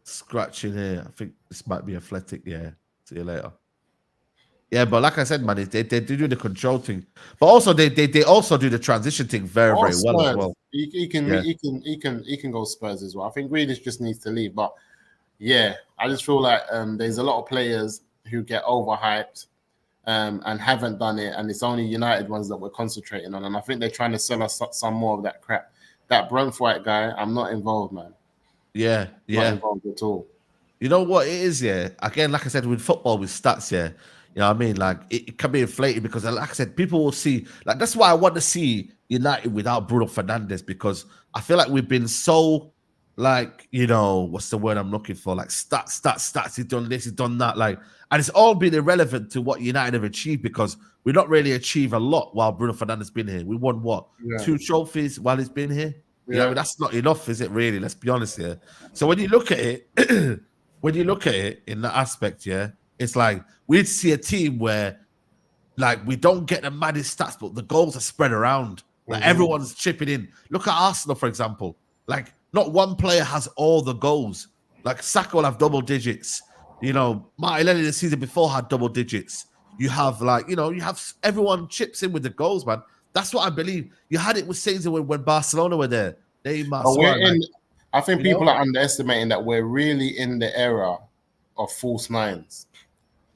[SPEAKER 1] Scratching here. I think this might be athletic. Yeah. See you later. Yeah, but like I said, man, they do the control thing, but also they also do the transition thing very well as well.
[SPEAKER 2] He can go Spurs as well. I think Grealish just needs to leave, but I just feel like there's a lot of players who get overhyped and haven't done it, and it's only United ones that we're concentrating on, and I think they're trying to sell us some more of that crap. That Brentford guy, I'm not involved, man.
[SPEAKER 1] Not
[SPEAKER 2] involved at all.
[SPEAKER 1] You know what it is, Again, like I said, with football, with stats, You know what I mean? Like, it can be inflated because, like I said, people will see. Like, that's why I want to see United without Bruno Fernandes, because I feel like we've been so, like, what's the word I'm looking for? Like, stats. He's done this, he's done that. Like, and it's all been irrelevant to what United have achieved, because we not really achieve a lot while Bruno Fernandes been here. We won, 2 trophies while he's been here? Yeah, that's not enough, is it, really? Let's be honest here. So when you look at it, in that aspect, it's like we'd see a team where, like, we don't get the maddest stats, but the goals are spread around. Like, everyone's chipping in. Look at Arsenal, for example. Like, not one player has all the goals. Like, Saka will have double digits. Martinelli the season before had double digits. You have, like, you have everyone chips in with the goals, man. That's what I believe. You had it with season when Barcelona were there.
[SPEAKER 2] I think people are underestimating that we're really in the era of false nines.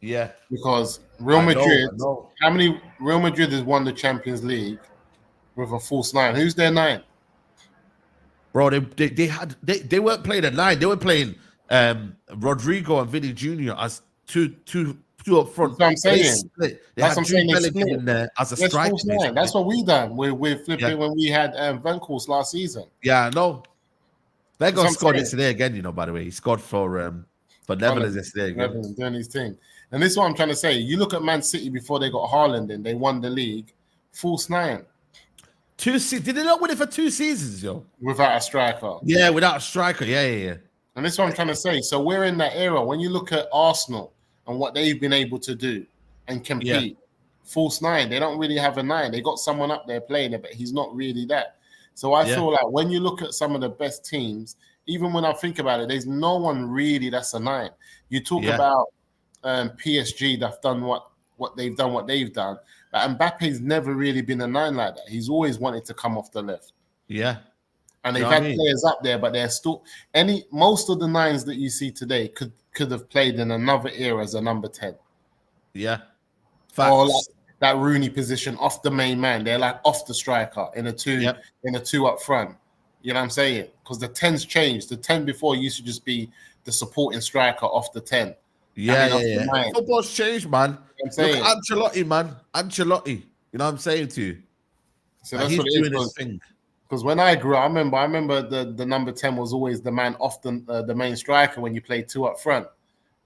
[SPEAKER 1] Yeah.
[SPEAKER 2] Because Real Madrid, how many Real Madrid has won the Champions League with a false 9? Who's their 9?
[SPEAKER 1] Bro, they weren't playing a 9. They were playing Rodrigo and Vinny Jr. as two up front.
[SPEAKER 2] That's what I'm saying.
[SPEAKER 1] That's what I'm saying. They split in there as a striker.
[SPEAKER 2] That's what we done. We're flipping when we had Van Course last season.
[SPEAKER 1] Yeah, I know. Wenger scored yesterday again, by the way. He scored for Netherlands yesterday again.
[SPEAKER 2] Netherlands doing his thing. And this is what I'm trying to say. You look at Man City before they got Haaland in, they won the league. False 9.
[SPEAKER 1] 2 seasons. Did they not win it for 2 seasons, yo?
[SPEAKER 2] Without a striker.
[SPEAKER 1] Yeah, without a striker. Yeah.
[SPEAKER 2] And this is what I'm trying to say. So we're in that era. When you look at Arsenal and what they've been able to do and compete, false 9. They don't really have a 9. They got someone up there playing it, but he's not really that. So I feel like when you look at some of the best teams, even when I think about it, there's no one really that's a 9. You talk about PSG that's done what they've done, but Mbappe's never really been a 9 like that. He's always wanted to come off the left.
[SPEAKER 1] Yeah.
[SPEAKER 2] And they've had players up there, but they're still most of the 9s that you see today could have played in another era as a number 10.
[SPEAKER 1] Yeah.
[SPEAKER 2] Facts. Or like that Rooney position off the main man. They're like off the striker in a 2 up front. You know what I'm saying? Because the 10's changed. The 10 before used to just be the supporting striker off the 10.
[SPEAKER 1] Yeah. Football's changed, man.
[SPEAKER 2] I'm saying.
[SPEAKER 1] Look at Ancelotti, man. Ancelotti. You know what I'm saying to you?
[SPEAKER 2] So that's what
[SPEAKER 1] he's doing his thing.
[SPEAKER 2] Because when I grew up, I remember the number 10 was always the man off the main striker when you played 2 up front.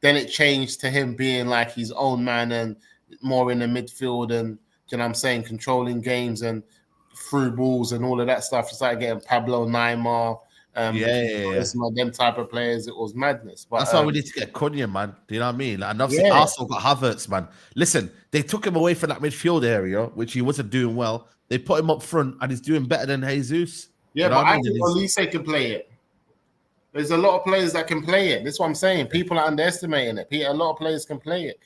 [SPEAKER 2] Then it changed to him being like his own man and more in the midfield and, you know what I'm saying, controlling games and through balls and all of that stuff. It's like getting Pablo Neymar, some of them type of players. It was madness. But
[SPEAKER 1] that's why we need to get Cunha, man. Do you know what I mean? Like, and obviously Arsenal got Havertz, man. Listen, they took him away from that midfield area, which he wasn't doing well. They put him up front, and he's doing better than Jesus.
[SPEAKER 2] Yeah, but I think Olise can play it. There's a lot of players that can play it. That's what I'm saying. People are underestimating it. A lot of players can play it.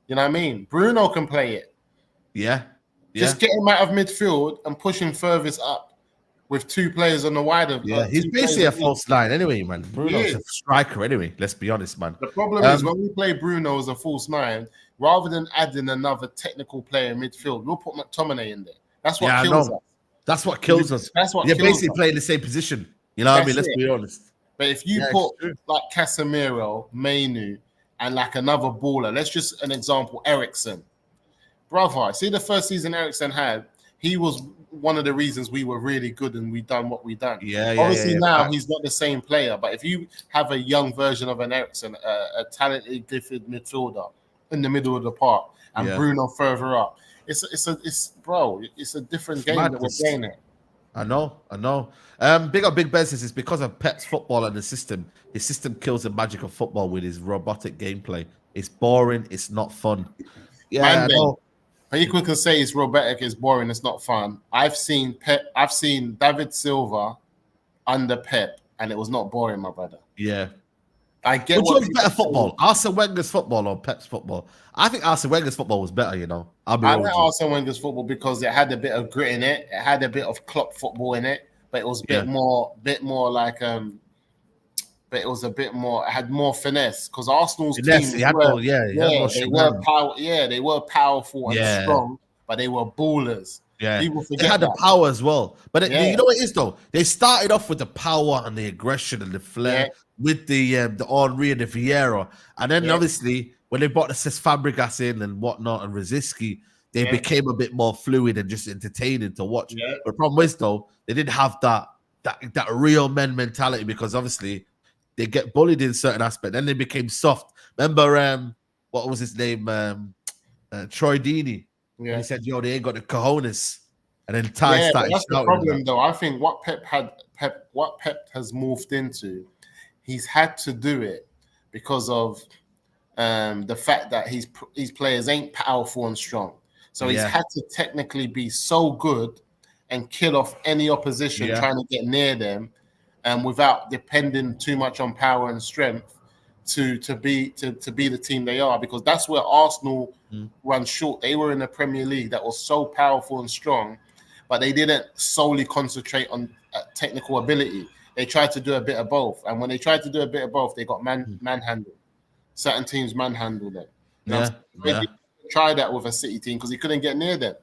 [SPEAKER 2] You know what I mean? Bruno can play it.
[SPEAKER 1] Yeah.
[SPEAKER 2] Just get him out of midfield and push him furthest up with 2 players on the wider.
[SPEAKER 1] Yeah, he's basically a false 9 anyway, man. Bruno's a striker anyway. Let's be honest, man.
[SPEAKER 2] The problem is when we play Bruno as a false 9, rather than adding another technical player in midfield, we'll put McTominay in there. That's what kills us.
[SPEAKER 1] That's what kills us. You're basically playing the same position. You know what I mean? Let's be honest.
[SPEAKER 2] But if you put like Casemiro, Mainu, and like another baller, let's just an example, Ederson. Brother, see the first season Ederson had, he was one of the reasons we were really good and we done what we done. Obviously now he's not the same player, but if you have a young version of an Ederson, a talented, gifted midfielder in the middle of the park, and Bruno further up, it's a different game that we're playing at.
[SPEAKER 1] I know. Big up Big Ben says it's because of Pep's football and the system. His system kills the magic of football with his robotic gameplay. It's boring. It's not fun. Yeah, I know.
[SPEAKER 2] People can say it's robotic, it's boring, it's not fun. I've seen David Silva under Pep, and it was not boring, my brother.
[SPEAKER 1] Yeah.
[SPEAKER 2] I get
[SPEAKER 1] which one's better football? Arsene Wenger's football or Pep's football? I think Arsene Wenger's football was better, you know. I like
[SPEAKER 2] Arsene Wenger's football because it had a bit of grit in it. It had a bit of Klopp football in it, but it was a bit more like but it was a bit more. It had more finesse because Arsenal's teams they were powerful and strong, but they were ballers.
[SPEAKER 1] Yeah, they had the power as well. But you know what it is though? They started off with the power and the aggression and the flair with the Henry and the Vieira, and then obviously when they brought the Cesc Fabregas in and whatnot and Rosicky, they became a bit more fluid and just entertaining to watch. Yeah. But the problem is though, they didn't have that real men mentality because obviously they get bullied in certain aspects. Then they became soft. Remember, what was his name? Troy Deeney. Yeah. He said, "Yo, they ain't got the cojones." And then Ty started
[SPEAKER 2] that's the problem, though. I think what Pep has morphed into, he's had to do it because of the fact that his players ain't powerful and strong. So he's had to technically be so good and kill off any opposition trying to get near them. Without depending too much on power and strength to be the team they are, because that's where Arsenal run short. They were in the Premier League that was so powerful and strong, but they didn't solely concentrate on technical ability. They tried to do a bit of both, and when they tried to do a bit of both, they got manhandled. Certain teams manhandled them. Try that with a City team because he couldn't get near them.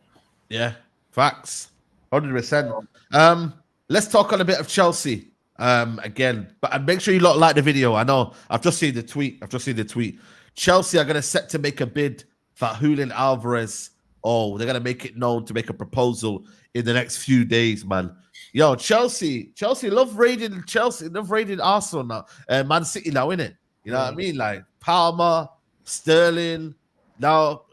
[SPEAKER 1] Yeah, facts, 100%. Let's talk on a bit of Chelsea. Again, and make sure you like the video. I know I've just seen the tweet. Chelsea are gonna set to make a bid for Julian Alvarez. Oh, they're gonna make it known to make a proposal in the next few days, man. Yo, Chelsea love raiding Arsenal now, Man City now, innit? You know what I mean? Like Palmer, Sterling, now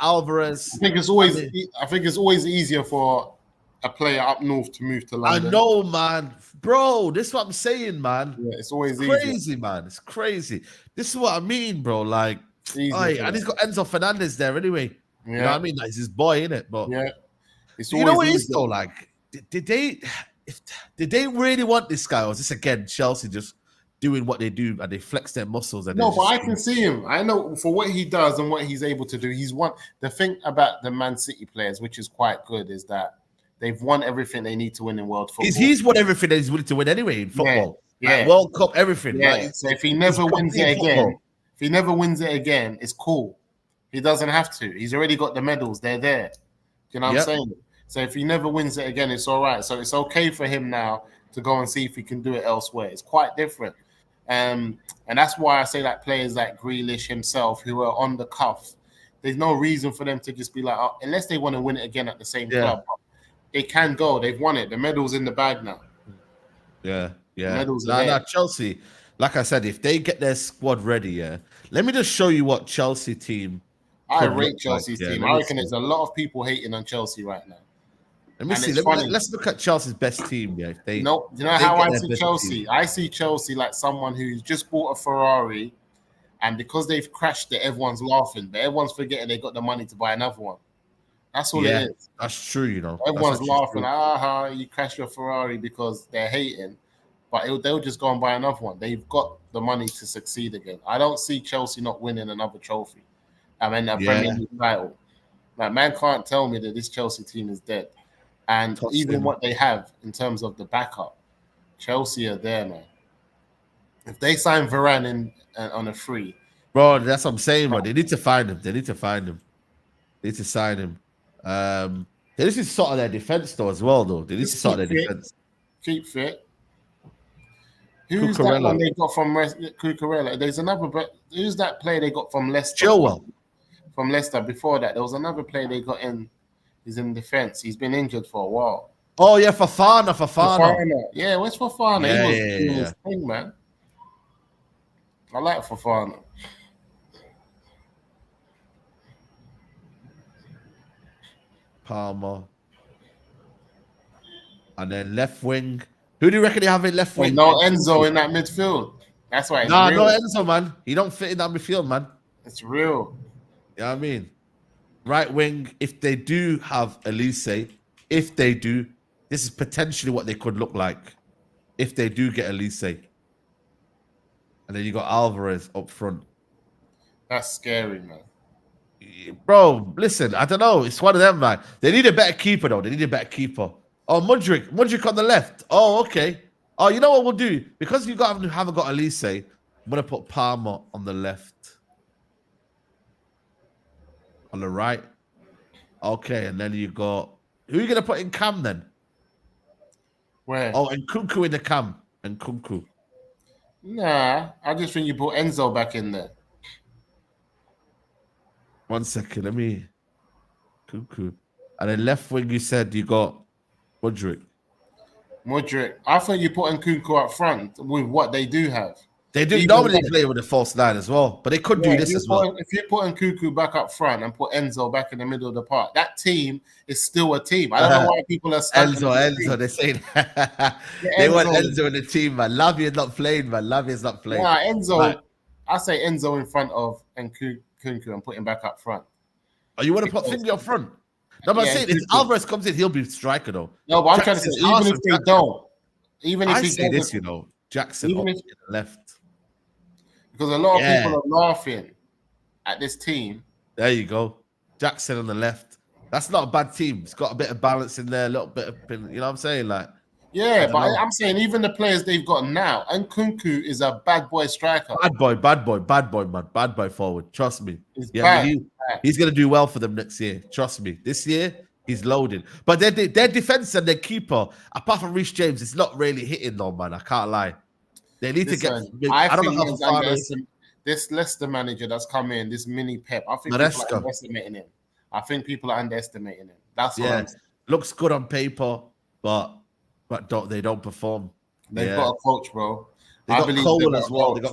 [SPEAKER 1] Alvarez.
[SPEAKER 2] I think it's always easier for a player up north to move to London.
[SPEAKER 1] I know, man. Bro, this is what I'm saying, man.
[SPEAKER 2] Yeah, it's always
[SPEAKER 1] crazy, man. It's crazy. This is what I mean, bro. Like, and he's got Enzo Fernandez there anyway. Yeah. You know what I mean? Like, he's his boy, innit? But
[SPEAKER 2] yeah,
[SPEAKER 1] you know what it is though? Like, did they? did they really want this guy, or is this again Chelsea just doing what they do and they flex their muscles? And
[SPEAKER 2] no, but I can see him. I know for what he does and what he's able to do. He's won. The thing about the Man City players, which is quite good, is that they've won everything they need to win in world football.
[SPEAKER 1] He's won everything that he's willing to win anyway in football.
[SPEAKER 2] Yeah.
[SPEAKER 1] Like World Cup, everything.
[SPEAKER 2] Yeah.
[SPEAKER 1] Like,
[SPEAKER 2] so if he never wins it again, it's cool. He doesn't have to. He's already got the medals. They're there. You know what I'm saying? So if he never wins it again, it's all right. So it's okay for him now to go and see if he can do it elsewhere. It's quite different. And that's why I say that players like Grealish himself, who are on the cuff, there's no reason for them to just be like, oh, unless they want to win it again at the same club. They can go. They've won it. The medal's in the bag now.
[SPEAKER 1] Yeah.
[SPEAKER 2] Now,
[SPEAKER 1] Chelsea, like I said, if they get their squad ready, let me just show you what Chelsea team.
[SPEAKER 2] I rate Chelsea's team. I reckon there's a lot of people hating on Chelsea right now.
[SPEAKER 1] Let me see. Let's look at Chelsea's best team. Yeah,
[SPEAKER 2] you know how I see Chelsea? Team. I see Chelsea like someone who's just bought a Ferrari, and because they've crashed it, everyone's laughing, but everyone's forgetting they got the money to buy another one. That's all it is.
[SPEAKER 1] That's true, you know.
[SPEAKER 2] Everyone's laughing, you crashed your Ferrari because they're hating, but they'll just go and buy another one. They've got the money to succeed again. I don't see Chelsea not winning another trophy. I mean, a Premier League title. Like, man can't tell me that this Chelsea team is dead. And even what they have in terms of the backup, Chelsea are there, man. If they sign Varane on a free.
[SPEAKER 1] Bro, that's what I'm saying, bro. They need to find him. They need to sign him. They need to sort of their defense though as well, though. They need to sort their defense.
[SPEAKER 2] Keep fit. Who's that one they got from Cucurella? There's another. Who's that player they got from Leicester?
[SPEAKER 1] Chilwell.
[SPEAKER 2] From Leicester. Before that, there was another player they got in. He's in defense. He's been injured for a while.
[SPEAKER 1] Oh yeah, Fofana.
[SPEAKER 2] Yeah, where's Fofana? He was doing his thing, man. I like Fofana.
[SPEAKER 1] Palmer. And then left wing. Who do you reckon they have in left wing?
[SPEAKER 2] No Enzo in that midfield. That's why.
[SPEAKER 1] No Enzo, man. He don't fit in that midfield, man.
[SPEAKER 2] It's real.
[SPEAKER 1] You know what I mean? Right wing, if they do have Elise, this is potentially what they could look like. If they do get Elise. And then you got Alvarez up front.
[SPEAKER 2] That's scary, man.
[SPEAKER 1] Bro, listen, I don't know. It's one of them, man. They need a better keeper, though. Oh, Mudryk on the left. Oh, okay. Oh, you know what we'll do? Because you haven't got Elise, I'm going to put Palmer on the left. On the right. Okay, and then you got... Who are you going to put in Cam, then?
[SPEAKER 2] Where?
[SPEAKER 1] Oh, and Kunku in the Cam. And Kunku.
[SPEAKER 2] Nah, I just think you put Enzo back in there.
[SPEAKER 1] 1 second, let me... Kunku. And then left wing, you said you got Mudryk.
[SPEAKER 2] I think you put Nkunku up front with what they do have.
[SPEAKER 1] They do normally play with a false nine as well, but they could do this as well.
[SPEAKER 2] If you put Nkunku back up front and put Enzo back in the middle of the park, that team is still a team. I don't know why people are
[SPEAKER 1] Enzo. They say they want Enzo in the team, man. Lavia's not playing, man. Nah,
[SPEAKER 2] Enzo. Right. I say Enzo in front of Nkunku and put him back up front.
[SPEAKER 1] Oh, you want to put Finley up front? No, but I'm saying if Alvarez comes in, he'll be striker though.
[SPEAKER 2] No, but I'm trying to say even if they don't,
[SPEAKER 1] Jackson on the left.
[SPEAKER 2] Because a lot of people are laughing at this team.
[SPEAKER 1] There you go. Jackson on the left. That's not a bad team. It's got a bit of balance in there, a little bit of, you know what I'm saying?
[SPEAKER 2] I'm saying even the players they've got now, and Nkunku is a bad boy striker.
[SPEAKER 1] Bad boy, man. Bad boy forward. Trust me. He's going to do well for them next year. Trust me. This year, he's loaded. But their defense and their keeper, apart from Reece James, it's not really hitting though, man. I can't lie. They need to get. I don't know how
[SPEAKER 2] this Leicester manager that's come in, this mini Pep. I think people are underestimating him. That's what I'm saying.
[SPEAKER 1] Looks good on paper, but they don't perform.
[SPEAKER 2] They've got a coach, bro.
[SPEAKER 1] They got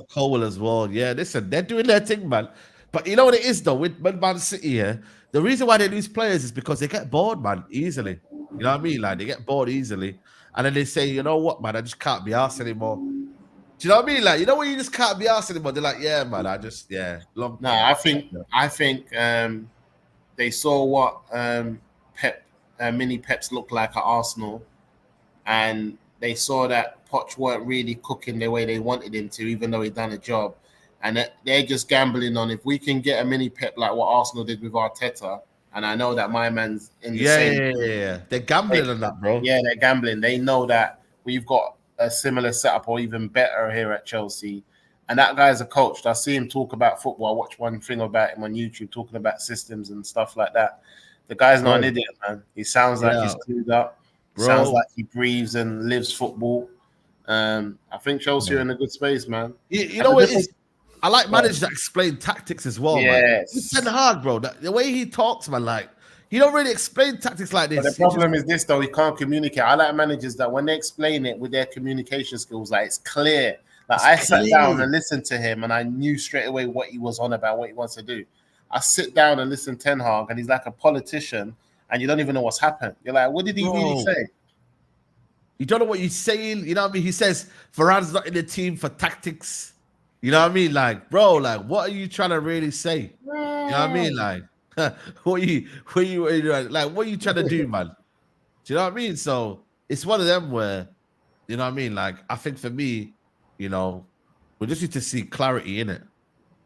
[SPEAKER 1] Cole as well. Yeah, listen, they're doing their thing, man. But you know what it is though with Man City here. The reason why they lose players is because they get bored, man, easily. You know what I mean? Like they get bored easily, and then they say, you know what, man, I just can't be arsed anymore. Do you know what I mean? Like, you know when you just can't be asked anymore? They're like, yeah, man,
[SPEAKER 2] I think they saw what mini Peps look like at Arsenal, and they saw that Poch weren't really cooking the way they wanted him to, even though he'd done a job. And they're just gambling on if we can get a mini Pep like what Arsenal did with Arteta. And I know that my man's in the same.
[SPEAKER 1] Yeah. They're gambling on that, bro.
[SPEAKER 2] Yeah, they're gambling. They know that we've got a similar setup or even better here at Chelsea. And that guy's a coach. I see him talk about football. I watch one thing about him on YouTube talking about systems and stuff like that. The guy's not an idiot, man. He sounds like he's clued up. Sounds like he breathes and lives football. I think Chelsea are in a good space, man.
[SPEAKER 1] You know what it is? I like managers that explain tactics as well, man. It's Ten Hag, bro. The way he talks, man, like, he don't really explain tactics like this.
[SPEAKER 2] But the problem is this, though. He can't communicate. I like managers that when they explain it with their communication skills, like, it's clear. Like, I sat down and listened to him, and I knew straight away what he was on about, what he wants to do. I sit down and listen to Ten Hag, and he's like a politician, and you don't even know what's happened. You're like, what did he really say?
[SPEAKER 1] You don't know what he's saying. You know what I mean? He says Varane's not in the team for tactics. You know what I mean? Like, bro, like, what are you trying to really say? You know what I mean? Like, what are you trying to do, man? Do you know what I mean? So it's one of them where, you know what I mean? Like, I think for me, you know, we just need to see clarity in it.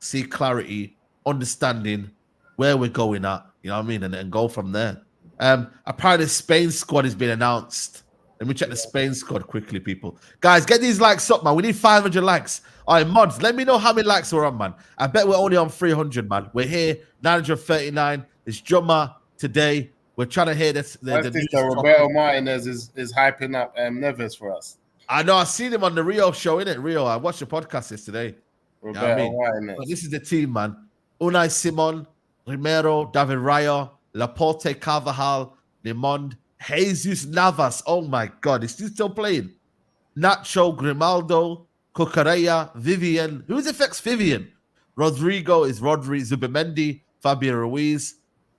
[SPEAKER 1] See clarity, understanding where we're going at, you know what I mean? And go from there. Apparently Spain squad has been announced. Let me check the Spain squad quickly, people. Guys, get these likes up, man. We need 500 likes. All right, mods, let me know how many likes we're on, man. I bet we're only on 300, man. We're here, 939. It's Juma today. We're trying to hear this.
[SPEAKER 2] Roberto Martinez is hyping up Neves for us.
[SPEAKER 1] I know. I seen him on the Rio show, innit? Rio. I watched the podcast yesterday.
[SPEAKER 2] Roberto Martinez.
[SPEAKER 1] But this is the team, man. Unai Simon, Romero, David Raya, Laporte Carvajal, Limond, Jesus Navas. Oh my God, is he still playing? Nacho, Grimaldo, Cucurella, Vivian. Who's affects Vivian? Rodrigo is Rodri, Zubimendi, Fabio Ruiz,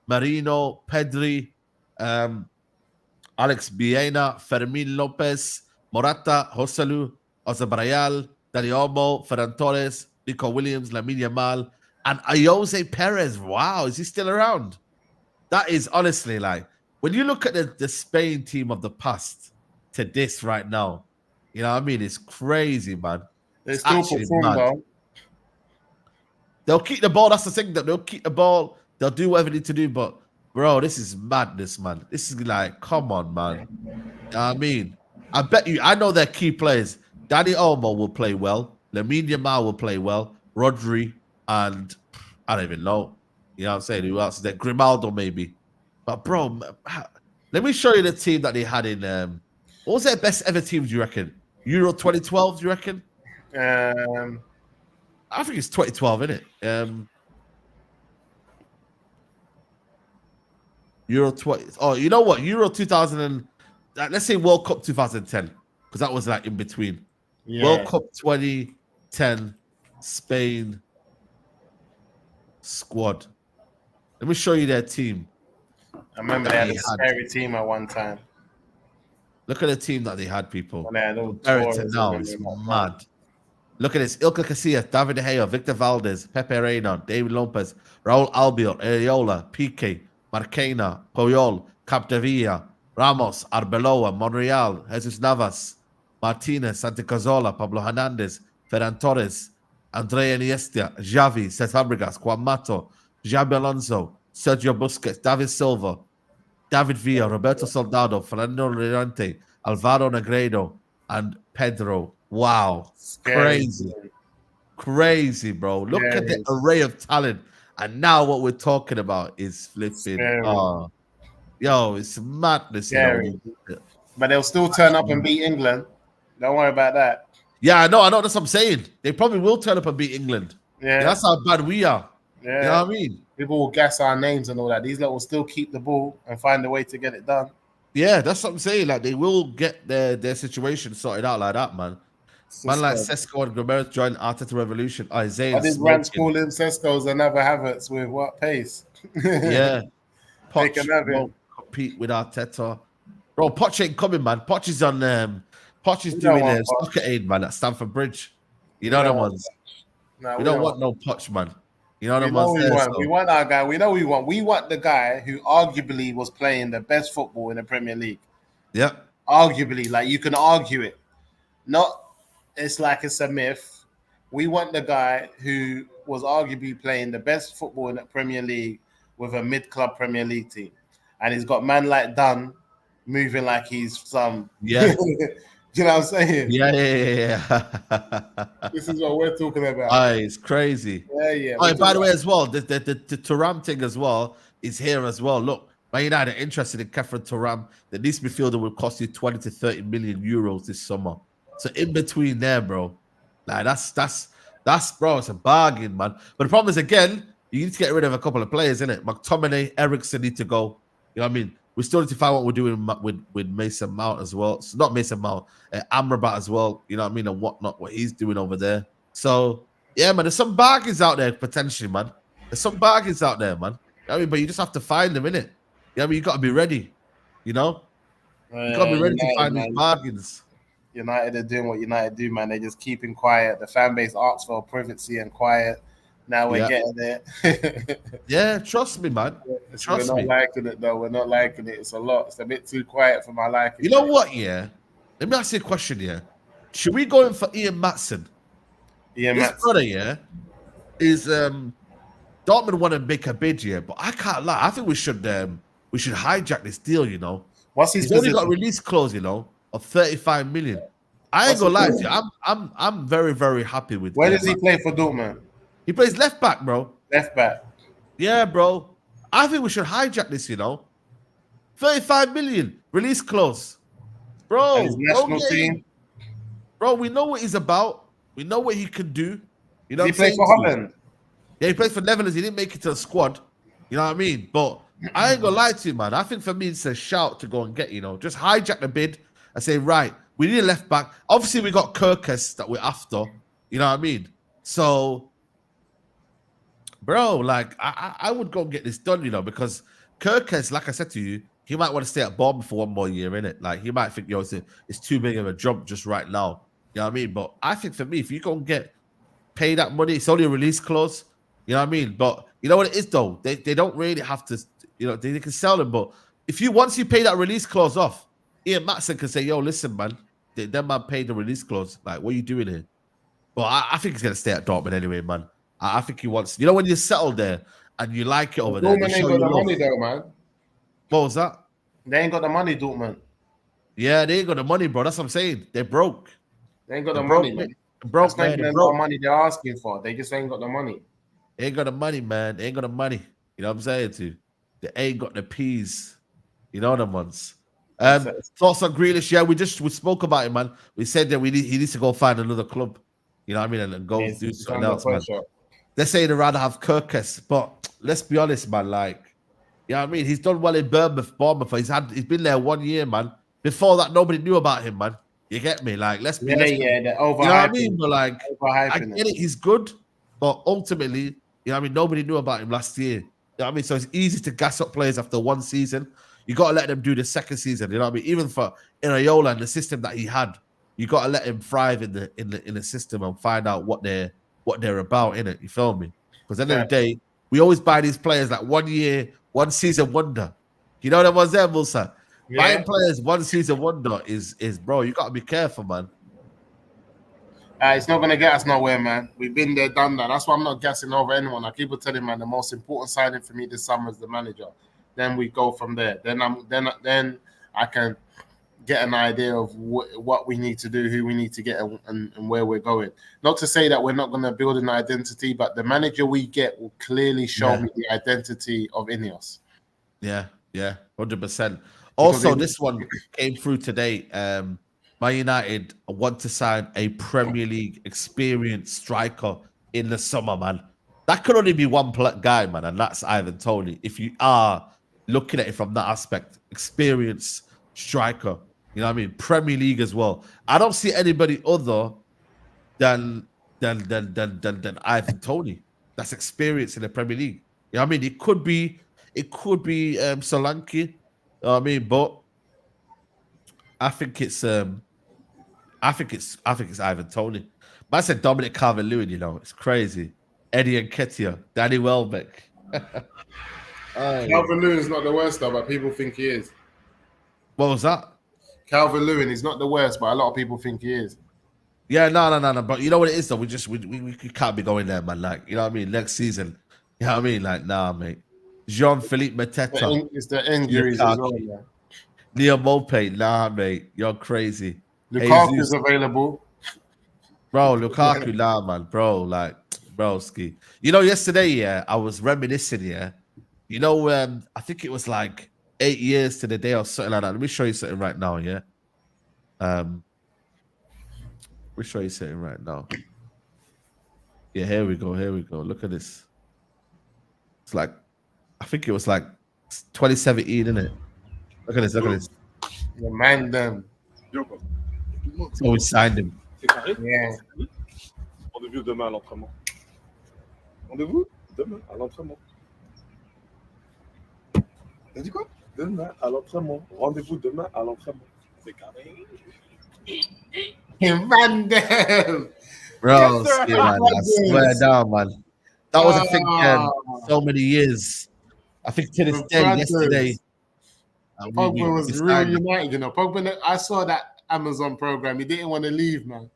[SPEAKER 1] Marino, Pedri, Alex Biena, Fermin Lopez, Morata, Joselu, Ozabrayal, Dani Olmo, Ferran Torres, Nico Williams, Lamine Yamal, and Ayose Perez. Wow, is he still around? That is honestly like, when you look at the Spain team of the past to this right now, you know what I mean? It's crazy, man.
[SPEAKER 2] They still perform, though.
[SPEAKER 1] They'll keep the ball. That's the thing. They'll keep the ball. They'll do whatever they need to do. But, bro, this is madness, man. This is like, come on, man. You know what I mean? I bet you, I know their key players. Dani Olmo will play well. Lamine Yamal will play well. Rodri and I don't even know. You know what I'm saying? Who else is there? Grimaldo, maybe. But, bro, let me show you the team that they had in. What was their best ever team, do you reckon? Euro 2012, do you reckon? I think it's 2012, isn't it? Euro 20. Oh, you know what? Euro 2000 and let's say World Cup 2010, because that was like in between. Yeah. World Cup 2010, Spain squad. Let me show you their team.
[SPEAKER 2] I remember they had a scary team at one time.
[SPEAKER 1] Look at the team that they had, people.
[SPEAKER 2] Ederson
[SPEAKER 1] now is mad. Look at this. Ilka Casillas, David De Gea, Victor Valdez, Pepe Reina, David Lopez, Raul Albiol, Areola, Piqué, Marquena, Puyol, Capdevilla, Ramos, Arbeloa, Monreal, Jesus Navas, Martinez, Santicazola, Pablo Hernandez, Ferran Torres, Andrea Iniesta, Xavi, Cesc Fabregas, Juan Mato, Xabi Alonso, Sergio Busquets, David Silva, David Villa, Roberto Soldado, Fernando Llorente, Alvaro Negredo, and Pedro. Wow. Crazy, bro. Look at the array of talent. And now what we're talking about is flipping. Yo, it's madness. You know?
[SPEAKER 2] But they'll still turn up and beat England. Don't worry about that.
[SPEAKER 1] Yeah, I know. That's what I'm saying. They probably will turn up and beat England. Yeah, that's how bad we are. Yeah. You know what I mean?
[SPEAKER 2] People will guess our names and all that. These lot will still keep the ball and find a way to get it done.
[SPEAKER 1] Yeah, that's what I'm saying. Like, they will get their situation sorted out like that, man. Man like Sesko and Gomez joined Arteta Revolution. Isaiah.
[SPEAKER 2] I did Rance call him Sesko's another Havertz with what pace?
[SPEAKER 1] Yeah. Poch won't compete with Arteta. Bro, Poch ain't coming, man. Poch is on Poch is doing a soccer aid, man, at Stamford Bridge. You know them ones. No, we don't want no Poch, man. You know them ones.
[SPEAKER 2] We want our guy. We know we want the guy who arguably was playing the best football in the Premier League.
[SPEAKER 1] Yeah.
[SPEAKER 2] Arguably, like you can argue it. It's like it's a myth. We want the guy who was arguably playing the best football in the Premier League with a mid-club Premier League team, and he's got man like Dunn moving like he's some.
[SPEAKER 1] Yeah.
[SPEAKER 2] You know what I'm saying?
[SPEAKER 1] Yeah.
[SPEAKER 2] This is what we're talking about.
[SPEAKER 1] It's crazy.
[SPEAKER 2] Yeah.
[SPEAKER 1] Oh, by the way, as well, the Thuram thing as well is here as well. Look, Man United are interested in Kefren Thuram. The Nice midfielder will cost you 20 to 30 million euros this summer. So in between there, bro, like that's bro, it's a bargain, man. But the problem is, again, you need to get rid of a couple of players, innit? McTominay, Ericsson need to go. You know what I mean? We still need to find what we're doing with Mason Mount as well. So not Mason Mount, Amrabat as well. You know what I mean? And whatnot, what he's doing over there. So yeah, man, there's some bargains out there potentially, man. There's some bargains out there, man. You know what I mean? But you just have to find them, innit? You know what I mean? You got to be ready. You know? You got to be ready to find these bargains.
[SPEAKER 2] United are doing what United do, man. They're just keeping quiet. The fan base asks for privacy and quiet. Now we're getting there.
[SPEAKER 1] Yeah, trust me, man. Trust
[SPEAKER 2] we're
[SPEAKER 1] me.
[SPEAKER 2] not liking it, though. We're not liking it. It's a lot. It's a bit too quiet for my liking.
[SPEAKER 1] You know what, yeah? Let me ask you a question, yeah? Should we go in for Ian Matson? This brother, yeah, is Dortmund want to make a bid, yeah, but I can't lie. I think we should hijack this deal, you know.
[SPEAKER 2] He's
[SPEAKER 1] only got a release clause, you know, of 35 million. I ain't gonna lie to you. I'm very, very happy with.
[SPEAKER 2] Where does he play for Dortmund?
[SPEAKER 1] He plays left back, bro.
[SPEAKER 2] Left back.
[SPEAKER 1] Yeah, bro. I think we should hijack this, you know. 35 million release clause, bro.
[SPEAKER 2] And his national team.
[SPEAKER 1] Bro, we know what he's about. We know what he can do. You know,
[SPEAKER 2] he plays for Holland.
[SPEAKER 1] Yeah, he plays for Netherlands. He didn't make it to the squad. You know what I mean? But I ain't gonna lie to you, man. I think for me, it's a shout to go and get, you know, just hijack the bid and say, right, we need a left back. Obviously, we got Kirkus that we're after. You know what I mean? So, bro, like, I would go and get this done, you know, because Kirkus, like I said to you, he might want to stay at Bournemouth for one more year, innit? Like, he might think, yo, it's too big of a jump just right now. You know what I mean? But I think for me, if you go and pay that money, it's only a release clause. You know what I mean? But you know what it is, though? They don't really have to, you know, they can sell them. But once you pay that release clause off, Ian Matson can say, yo, listen, man, them man paid the release clause. Like, what are you doing here? But I think he's going to stay at Dortmund anyway, man. I think he wants, you know, when you settle there and you like it over there.
[SPEAKER 2] Dortmund ain't got the money, though, man.
[SPEAKER 1] What was that?
[SPEAKER 2] They ain't got the money, Dortmund.
[SPEAKER 1] Yeah, they ain't got the money, bro. That's what I'm saying. They're broke.
[SPEAKER 2] They ain't got the money, man.
[SPEAKER 1] Broke, man.
[SPEAKER 2] That's not the money they're asking for. They just ain't got the money.
[SPEAKER 1] They ain't got the money, man. They ain't got the money. You know what I'm saying to you? They ain't got the peas. You know them ones. Thoughts on Grealish? Yeah, we spoke about it, man. We said that he needs to go find another club. You know what I mean? And go do something else, man. They're saying they'd rather have Kirkus, but let's be honest, man. Like, you know what I mean? He's done well in Bournemouth. He's been there 1 year, man. Before that, nobody knew about him, man. You get me? Like, let's be
[SPEAKER 2] they're overhyping.
[SPEAKER 1] You know what I mean? But like, I get it. He's good, but ultimately, you know what I mean? Nobody knew about him last year. You know what I mean? So it's easy to gas up players after one season. You got to let them do the second season. You know what I mean? Even for Iraola and the system that he had, you got to let him thrive in the system and find out what they're about in it. You feel me? Because at the end of the day, we always buy these players like 1 year, 1 season wonder. You know what was there, Musa? Yeah. Buying players 1 season wonder is bro. You got to be careful, man.
[SPEAKER 2] It's not gonna get us nowhere, man. We've been there, done that. That's why I'm not gassing over anyone. I keep telling man the most important signing for me this summer is the manager. Then we go from there. Then I can get an idea of what we need to do, who we need to get, and where we're going. Not to say that we're not going to build an identity, but the manager we get will clearly show me the identity of Ineos.
[SPEAKER 1] Yeah, 100%. Also, this one came through today. Man United want to sign a Premier League experienced striker in the summer, man. That could only be one guy, man, and that's Ivan Toney. If you are looking at it from that aspect, experienced striker, you know what I mean? Premier League as well. I don't see anybody other than Ivan Toney that's experienced in the Premier League. You know what I mean? It could be Solanke. You know what I mean? But I think it's Ivan Toney. I said Dominic Calvert-Lewin, you know, it's crazy. Eddie Nketiah, Danny Welbeck.
[SPEAKER 2] Calvert-Lewin is not the worst though, but people think he is.
[SPEAKER 1] What was that?
[SPEAKER 2] Calvert-Lewin, he's not the worst, but a lot of people think he is.
[SPEAKER 1] Yeah, no. But you know what it is though? We can't be going there, man. Like, you know what I mean? Next season, you know what I mean? Like, nah, mate. Jean-Philippe Mateta.
[SPEAKER 2] It's the injuries as well, yeah.
[SPEAKER 1] Leo Mope, nah, mate. You're crazy.
[SPEAKER 2] Lukaku's available.
[SPEAKER 1] Bro, Lukaku, nah, man. Bro, like, broski. You know, yesterday, yeah, I was reminiscing, yeah. You know, I think it was like 8 years to the day or something like that. Let me show you something right now, yeah. Let me show you something right now. Yeah, here we go. Look at this. It's like, I think it was like 2017, isn't it? Look at this.
[SPEAKER 2] The man, them.
[SPEAKER 1] So we signed him.
[SPEAKER 2] Yeah.
[SPEAKER 3] Rendez-vous demain à l'entraînement. Rendez-vous demain à l'entraînement. T'as dit quoi? Demain à l'entraînement. Rendez-vous demain à l'entraînement. C'est carré.
[SPEAKER 2] Man, them.
[SPEAKER 1] Bro, man, I swear down, man. That was a thing so many years. I think to this day, yesterday.
[SPEAKER 2] Pogba was real United, you know. Pogba, I saw that Amazon program. He didn't want to leave, man.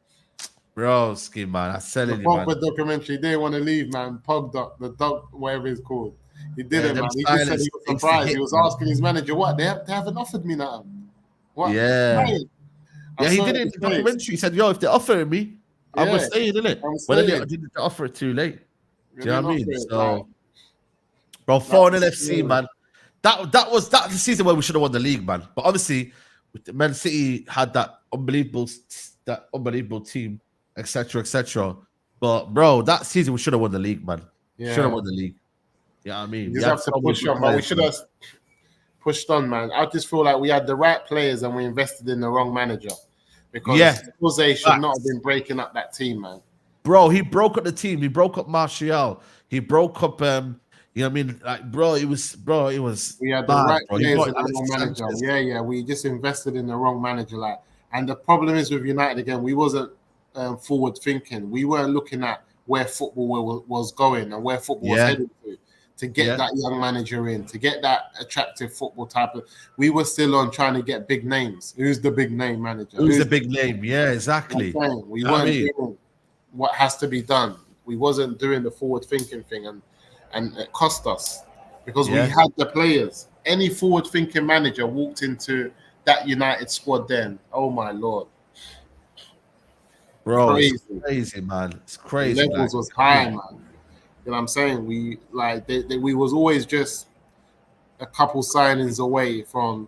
[SPEAKER 1] Bro, man, I'm telling you, man.
[SPEAKER 2] Pogba documentary, he didn't want to leave, man. The dog, whatever it's called. He didn't, man. He just said he was surprised. He was asking his manager, what? They haven't offered me nothing. What?
[SPEAKER 1] Yeah. Yeah, he did it in the documentary. He said, yo, if they're offering me, I'm staying, innit? But they didn't offer it too late. Do you know what I mean? So, bro, 4-0 FC, man. That was the season where we should have won the league, man. But obviously, Man City had that unbelievable team, etc. But bro, that season we should have won the league, man. Yeah. Should have won the league. You know what I mean?
[SPEAKER 2] You have to push on, but we should have pushed on, man. I just feel like we had the right players and we invested in the wrong manager. Because Jose should not have been breaking up that team, man.
[SPEAKER 1] Bro, he broke up the team. He broke up Martial. He broke up you know what I mean? Like, bro, it was
[SPEAKER 2] we had the right players and the wrong manager. Yeah. We just invested in the wrong manager. Like, and the problem is with United again, we wasn't forward thinking. We weren't looking at where football was going and where football was headed to get that young manager in, to get that attractive football type of. We were still on trying to get big names. Who's the big name manager?
[SPEAKER 1] Who's the big name? Yeah, exactly.
[SPEAKER 2] We weren't doing what has to be done. We wasn't doing the forward thinking thing, and it cost us because we had the players. Any forward thinking manager walked into that United squad then. Oh my Lord.
[SPEAKER 1] Bro, it's crazy, man. It's crazy.
[SPEAKER 2] The levels was high, man. You know what I'm saying? We we was always just a couple signings away from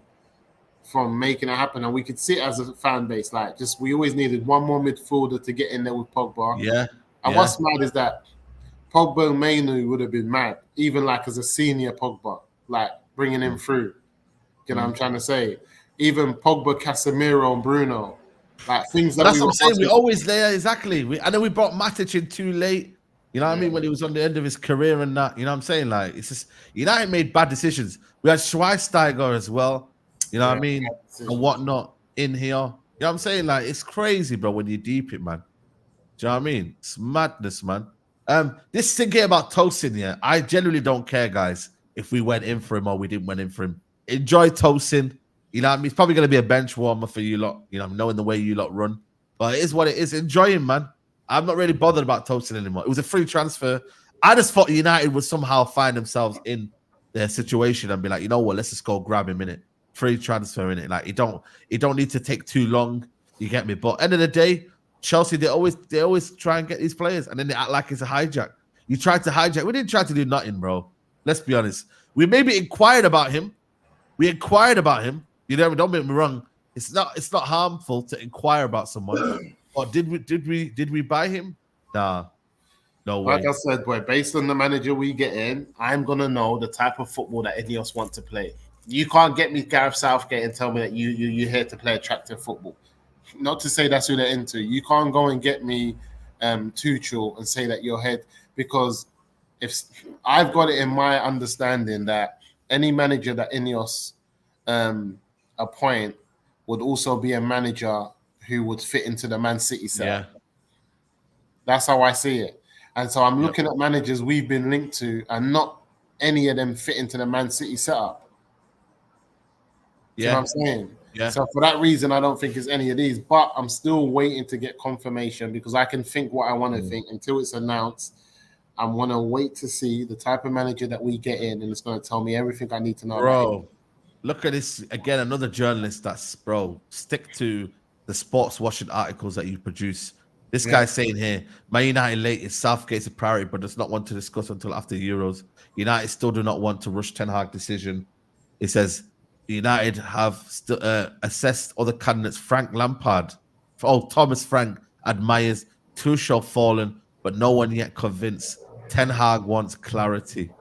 [SPEAKER 2] making it happen, and we could see it as a fan base. Like, just we always needed one more midfielder to get in there with Pogba.
[SPEAKER 1] Yeah.
[SPEAKER 2] And what's mad is that Pogba and Mainu would have been mad, even like as a senior Pogba, like bringing him through. You know what I'm trying to say? Even Pogba, Casemiro, and Bruno, like things that
[SPEAKER 1] that's what I'm saying. We always there, exactly. And then we brought Matic in too late. You know what I mean? When he was on the end of his career and that, you know what I'm saying? Like, it's just United made bad decisions. We had Schweinsteiger as well, you know what I mean? And whatnot in here. You know what I'm saying? Like, it's crazy, bro, when you deep it, man. Do you know what I mean? It's madness, man. This thing here about Tosin, yeah, I genuinely don't care, guys, if we went in for him or we didn't went in for him. Enjoy Tosin. You know what I mean? He's probably going to be a bench warmer for you lot, you know, knowing the way you lot run. But it is what it is. Enjoy him, man. I'm not really bothered about Tosin anymore. It was a free transfer. I just thought United would somehow find themselves in their situation and be like, you know what, let's just go grab him in it. Free transfer in it. Like, you don't need to take too long. You get me? But end of the day, Chelsea, they always try and get these players and then they act like it's a hijack. You tried to hijack. We didn't try to do nothing, bro. Let's be honest. We maybe inquired about him. You know, don't get me wrong. It's not harmful to inquire about someone. Or did we buy him? Nah, no way.
[SPEAKER 2] Like I said, boy, based on the manager we get in, I'm gonna know the type of football that Ineos want to play. You can't get me Gareth Southgate and tell me that you're here to play attractive football. Not to say that's who they're into. You can't go and get me Tuchel and say that you're head, because if I've got it in my understanding that any manager that Ineos appoint would also be a manager who would fit into the Man City setup. Yeah. That's how I see it. And so I'm looking at managers we've been linked to, and not any of them fit into the Man City setup. You know what I'm saying?
[SPEAKER 1] Yeah.
[SPEAKER 2] So for that reason, I don't think it's any of these. But I'm still waiting to get confirmation because I can think what I want to think until it's announced. I'm going to wait to see the type of manager that we get in, and it's going to tell me everything I need to know about him.
[SPEAKER 1] Look at this again. Another journalist stick to the sports washing articles that you produce. This guy's saying here, Man United latest Southgate's a priority, but does not want to discuss until after the Euros. United still do not want to rush Ten Hag decision. It says United have still assessed other candidates. Frank Lampard, Thomas Frank admires Tuchel fallen, but no one yet convinced. Ten Hag wants clarity.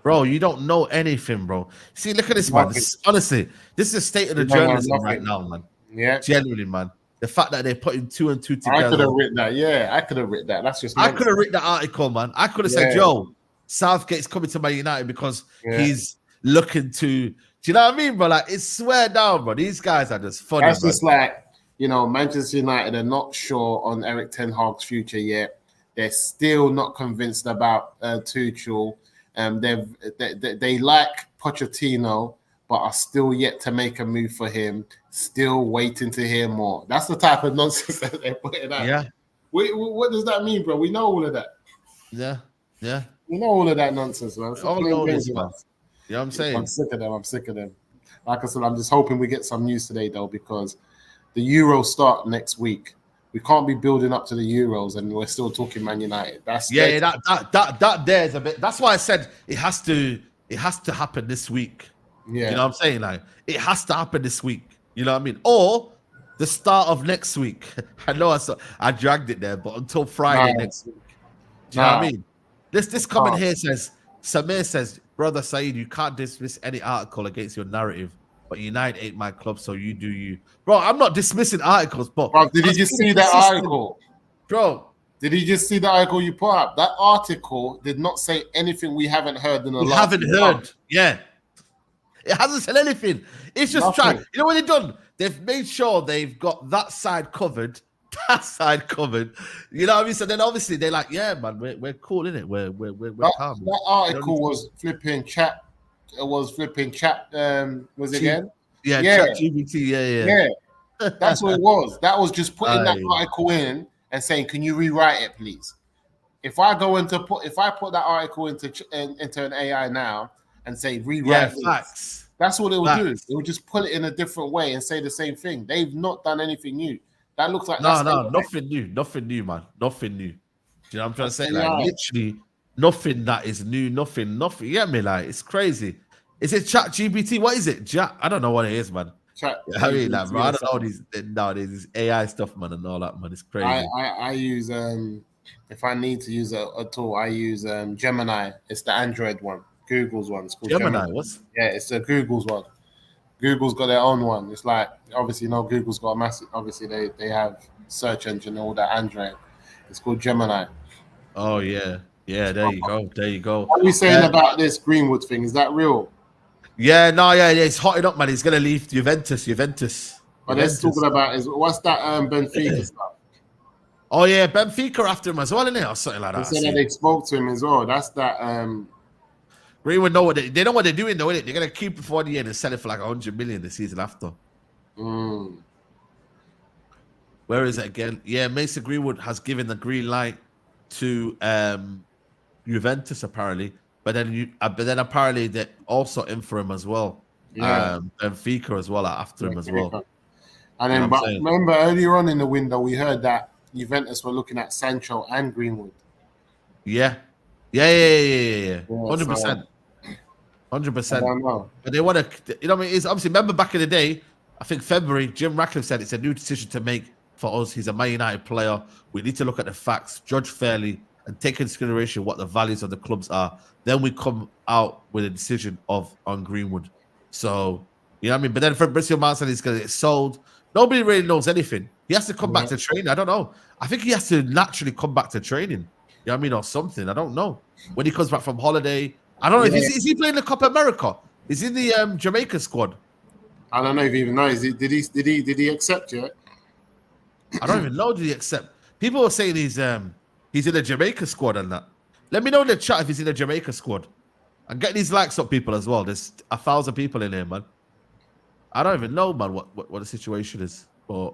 [SPEAKER 1] Bro, you don't know anything, bro. See, look at this, man. Honestly, this is the state of the journalism right now, man.
[SPEAKER 2] Yeah.
[SPEAKER 1] Genuinely, man. The fact that they're putting 2 and 2 together.
[SPEAKER 2] I could have written that. Yeah, I could have written that. That's just.
[SPEAKER 1] I could have written the article, man. I could have said, "Yo, Southgate's coming to Man United because he's looking to." Do you know what I mean, bro? Like, it's swear down, bro. These guys are just funny.
[SPEAKER 2] That's just like, Manchester United are not sure on Eric Ten Hag's future yet. They're still not convinced about Tuchel. They like Pochettino, but are still yet to make a move for him. Still waiting to hear more. That's the type of nonsense that they're putting out.
[SPEAKER 1] Yeah.
[SPEAKER 2] What does that mean, bro? We know all of that.
[SPEAKER 1] Yeah.
[SPEAKER 2] We know all of that nonsense, man.
[SPEAKER 1] All know this, man. You know what I'm saying?
[SPEAKER 2] I'm sick of them. Like I said, I'm just hoping we get some news today, though, because the Euros start next week. We can't be building up to the Euros and we're still talking Man United.
[SPEAKER 1] That there's a bit. That's why I said it has to happen this week.
[SPEAKER 2] Yeah.
[SPEAKER 1] You know what I'm saying? Like, it has to happen this week. You know what I mean? Or the start of next week. I know I dragged it there, but until Friday next week. Do you know what I mean? This comment here says, Samir says, brother Saeed, you can't dismiss any article against your narrative, but United ain't my club, so you do you. Bro, I'm not dismissing articles, but...
[SPEAKER 2] Bro, did you just see that article?
[SPEAKER 1] Bro.
[SPEAKER 2] Did you just see the article you put up? That article did not say anything we haven't heard in the last...
[SPEAKER 1] We haven't heard. Yeah. It hasn't said anything. It's just trying. You know what they've done? They've made sure they've got that side covered, that side covered. You know what I mean? So then obviously they're like, yeah, man, we're cool, innit? We're calm.
[SPEAKER 2] That article was flipping chat. It was flipping chat. Was it again?
[SPEAKER 1] Yeah, Chat GBT.
[SPEAKER 2] Yeah. That's what it was. That was just putting that article in and saying, "Can you rewrite it, please?" If I put that article into an AI now and say rewrite
[SPEAKER 1] facts.
[SPEAKER 2] That's what it will do. It will just put it in a different way and say the same thing. They've not done anything new. That looks like
[SPEAKER 1] nothing new, man. Nothing new. Do you know what I'm trying to say? Like, literally nothing that is new, nothing. You get me? Like, it's crazy. Is it Chat GBT? What is it? I don't know what it is, man. I mean, like, bro, I don't know these AI stuff, man, and all that, man. It's crazy.
[SPEAKER 2] I use if I need to use a tool, I use Gemini. It's the Android one. Google's one. It's called
[SPEAKER 1] Gemini. What's?
[SPEAKER 2] Yeah, it's the Google's one. Google's got their own one. It's like, obviously, Google's got a massive. Obviously, they have search engine and all that Android. It's called Gemini.
[SPEAKER 1] Oh yeah. There you go.
[SPEAKER 2] What are you saying about this Greenwood thing? Is that real?
[SPEAKER 1] Yeah, it's hotting up, man. He's gonna leave Juventus.
[SPEAKER 2] But they're talking about what's that Benfica stuff?
[SPEAKER 1] Oh yeah, Benfica after him as well, isn't it, or something like that?
[SPEAKER 2] They said that they spoke to him as well. That's that.
[SPEAKER 1] Greenwood know they know what they're doing, though, innit? They're gonna keep it for the year and sell it for like 100 million the season after. Where is it again? Yeah, Mason Greenwood has given the green light to Juventus apparently, but then apparently they're also in for him as well. Benfica as well after him as well.
[SPEAKER 2] And then, but remember earlier on in the window we heard that Juventus were looking at Sancho and Greenwood. Yeah.
[SPEAKER 1] 100%. 100%. But they want to, you know what I mean? It's obviously, remember back in the day, I think February, Jim Ratcliffe said it's a new decision to make for us. He's a Man United player. We need to look at the facts, judge fairly, and take into consideration what the values of the clubs are. Then we come out with a decision on Greenwood. So, you know what I mean? But then Fabrizio Manson is going to get sold. Nobody really knows anything. He has to come back to training. I don't know. I think he has to naturally come back to training. You know what I mean? Or something. I don't know. When he comes back from holiday. I don't know. Is he playing the Copa America? Is he in the Jamaica squad?
[SPEAKER 2] I don't know if he even knows. Did he accept yet?
[SPEAKER 1] I don't even know. Did he accept? People are saying he's in the Jamaica squad and that. Let me know in the chat if he's in the Jamaica squad. And get these likes up, people, as well. There's 1,000 people in here, man. I don't even know, man, what the situation is. But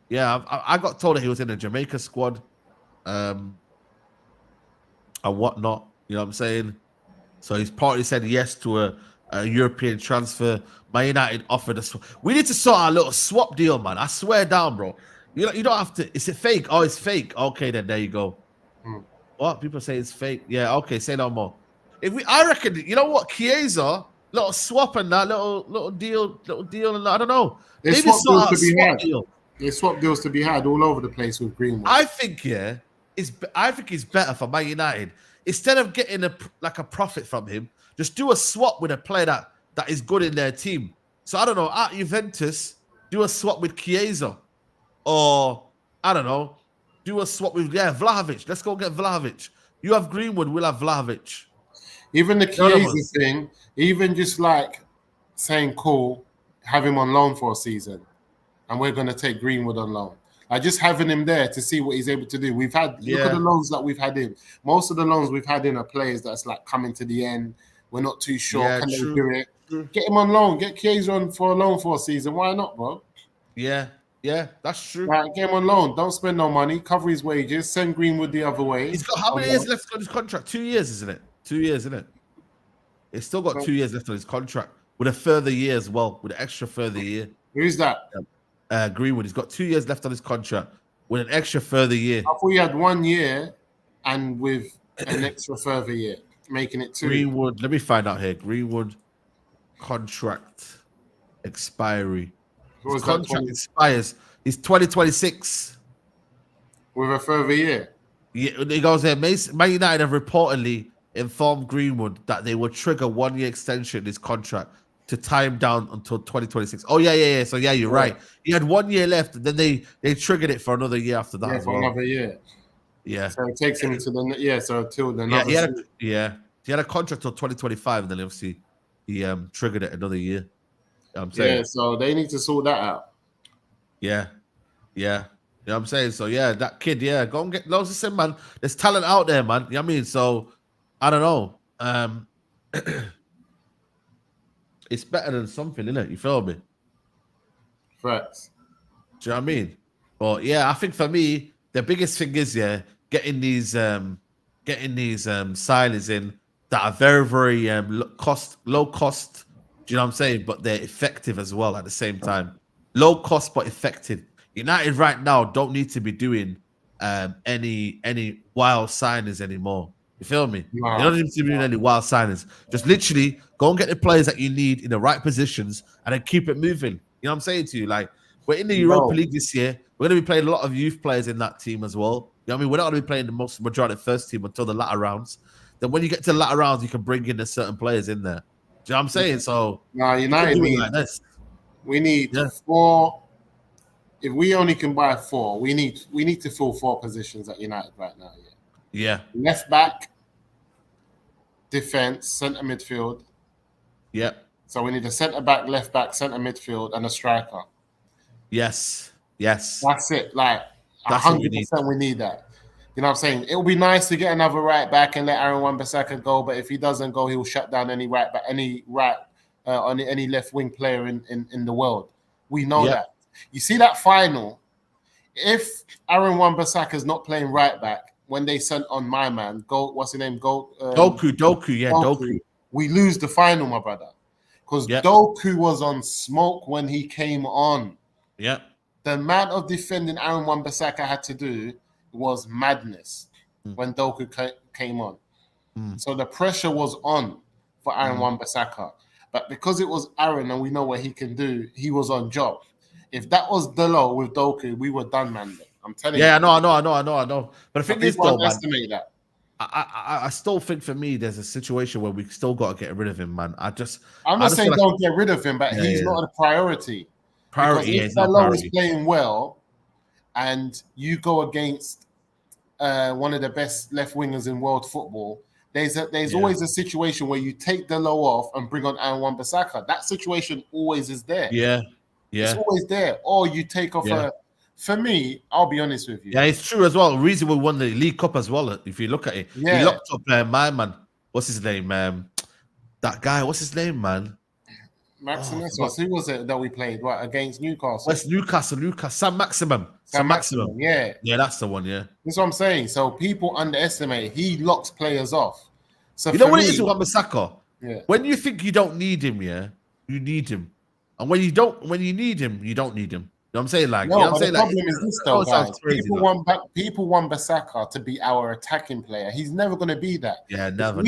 [SPEAKER 1] yeah, I got told that he was in the Jamaica squad, and whatnot. You know what I'm saying? So he's partly said yes to a European transfer. Man United offered us. We need to sort our little swap deal, man. I swear down, bro. You don't have to. Is it fake? Oh, it's fake. Okay, then there you go. What people say it's fake? Yeah. Okay, say no more. I reckon. You know what? Chiesa, little swap and that little deal, and that, I don't know.
[SPEAKER 2] There's
[SPEAKER 1] Maybe
[SPEAKER 2] swap deals to be had. There's swap deals to be had all over the place with Greenwood.
[SPEAKER 1] I think it's better for Man United. Instead of getting a profit from him, just do a swap with a player that is good in their team. So I don't know, at Juventus, do a swap with Chiesa. Or I don't know, do a swap with Vlahovic. Let's go get Vlahovic. You have Greenwood, we'll have Vlahovic.
[SPEAKER 2] Even the Chiesa thing, even just like saying cool, have him on loan for a season. And we're gonna take Greenwood on loan. Like just having him there to see what he's able to do. Look at the loans that we've had in. Most of the loans we've had in are players that's like coming to the end. We're not too sure. Can they do it? True. Get him on loan. Get Chiesa on for a loan for a season. Why not, bro?
[SPEAKER 1] Yeah, that's true.
[SPEAKER 2] Right, get him on loan. Don't spend no money. Cover his wages. Send Greenwood the other way.
[SPEAKER 1] He's got how many years left on his contract? 2 years, isn't it? 2 years, isn't it? He's still got 2 years left on his contract with a further year as well, with an extra further year.
[SPEAKER 2] Who's that?
[SPEAKER 1] Greenwood. He's got 2 years left on his contract with an extra further year.
[SPEAKER 2] I thought he had 1 year and with an extra further year, making it 2.
[SPEAKER 1] Greenwood, let me find out here. Greenwood contract expiry. His contract expires. He's 2026.
[SPEAKER 2] With a further year?
[SPEAKER 1] Yeah, he goes there. Man United have reportedly informed Greenwood that they would trigger 1 year extension in his contract to tie him down until 2026. Oh, yeah. So, you're right. He had 1 year left, and then they triggered it for another year after that as well.
[SPEAKER 2] Another year.
[SPEAKER 1] Yeah.
[SPEAKER 2] So it takes him to till the
[SPEAKER 1] another He had a contract till 2025, and then obviously he triggered it another year. You know what I'm saying?
[SPEAKER 2] Yeah, so they need to sort that out.
[SPEAKER 1] Yeah. You know what I'm saying? So, that kid, go and get loads of sim, man. There's talent out there, man. You know what I mean? So, I don't know. It's better than something, isn't it? You feel me?
[SPEAKER 2] Facts.
[SPEAKER 1] Do you know what I mean? But I think for me, the biggest thing is getting these signings in that are very, very low cost. Do you know what I'm saying? But they're effective as well at the same time. Low cost but effective. United right now don't need to be doing any wild signings anymore. You feel me?
[SPEAKER 2] Wow.
[SPEAKER 1] You don't need to be doing any wild signings. Just literally go and get the players that you need in the right positions and then keep it moving. You know what I'm saying to you? Like, we're in the Europa League this year. We're going to be playing a lot of youth players in that team as well. You know what I mean? We're not going to be playing the majority of first team until the latter rounds. Then when you get to the latter rounds, you can bring in the certain players in there. Do you know what I'm saying? So,
[SPEAKER 2] United we need 4. If we only can buy 4, we need to fill 4 positions at United right now.
[SPEAKER 1] Yeah.
[SPEAKER 2] Left back, defense, centre midfield.
[SPEAKER 1] Yep.
[SPEAKER 2] So we need a centre back, left back, centre midfield, and a striker.
[SPEAKER 1] Yes.
[SPEAKER 2] That's it. Like 100%, we need that. You know what I'm saying? It would be nice to get another right back and let Aaron Wan-Bissaka go, but if he doesn't go, he'll shut down any right back, any left wing player in the world. We know that. You see that final? If Aaron Wan-Bissaka is not playing right back, when they sent on my man, what's his name? Doku. We lose the final, my brother. Because Doku was on smoke when he came on.
[SPEAKER 1] Yeah.
[SPEAKER 2] The amount of defending Aaron Wan-Bissaka had to do was madness when Doku came on. So the pressure was on for Aaron Wan-Bissaka. But because it was Aaron and we know what he can do, he was on job. If that was Delo with Doku, we were done, man. I'm telling you.
[SPEAKER 1] Yeah, I know. But the thing is, though, man,
[SPEAKER 2] that.
[SPEAKER 1] I still think for me, there's a situation where we still got to get rid of him, man.
[SPEAKER 2] I'm not saying don't get rid of him, but he's not a priority. If Delo is playing well, and you go against one of the best left wingers in world football, there's always a situation where you take Delo off and bring on Aaron Wan-Bissaka. That situation always is there.
[SPEAKER 1] Yeah.
[SPEAKER 2] It's always there. Or you take off for me, I'll be honest with you.
[SPEAKER 1] Yeah, it's true as well. The reason we won the League Cup as well, if you look at it.
[SPEAKER 2] Yeah.
[SPEAKER 1] He locked up my man. What's his name? That guy, what's his name, man?
[SPEAKER 2] Maximus, who was it that we played? What, against Newcastle?
[SPEAKER 1] West Newcastle, Sam Maximum.
[SPEAKER 2] Yeah.
[SPEAKER 1] Yeah, that's the one, yeah.
[SPEAKER 2] That's what I'm saying. So people underestimate. He locks players off. So
[SPEAKER 1] you know what it is with Wan-Bissaka?
[SPEAKER 2] Yeah.
[SPEAKER 1] When you think you don't need him, yeah, you need him. And when you need him, you don't need him. You know what I'm saying? Like,
[SPEAKER 2] no,
[SPEAKER 1] you know
[SPEAKER 2] but
[SPEAKER 1] what I'm
[SPEAKER 2] the
[SPEAKER 1] saying?
[SPEAKER 2] problem is this though, guys. People want Bissaka to be our attacking player. He's never going to be that.
[SPEAKER 1] Yeah, never.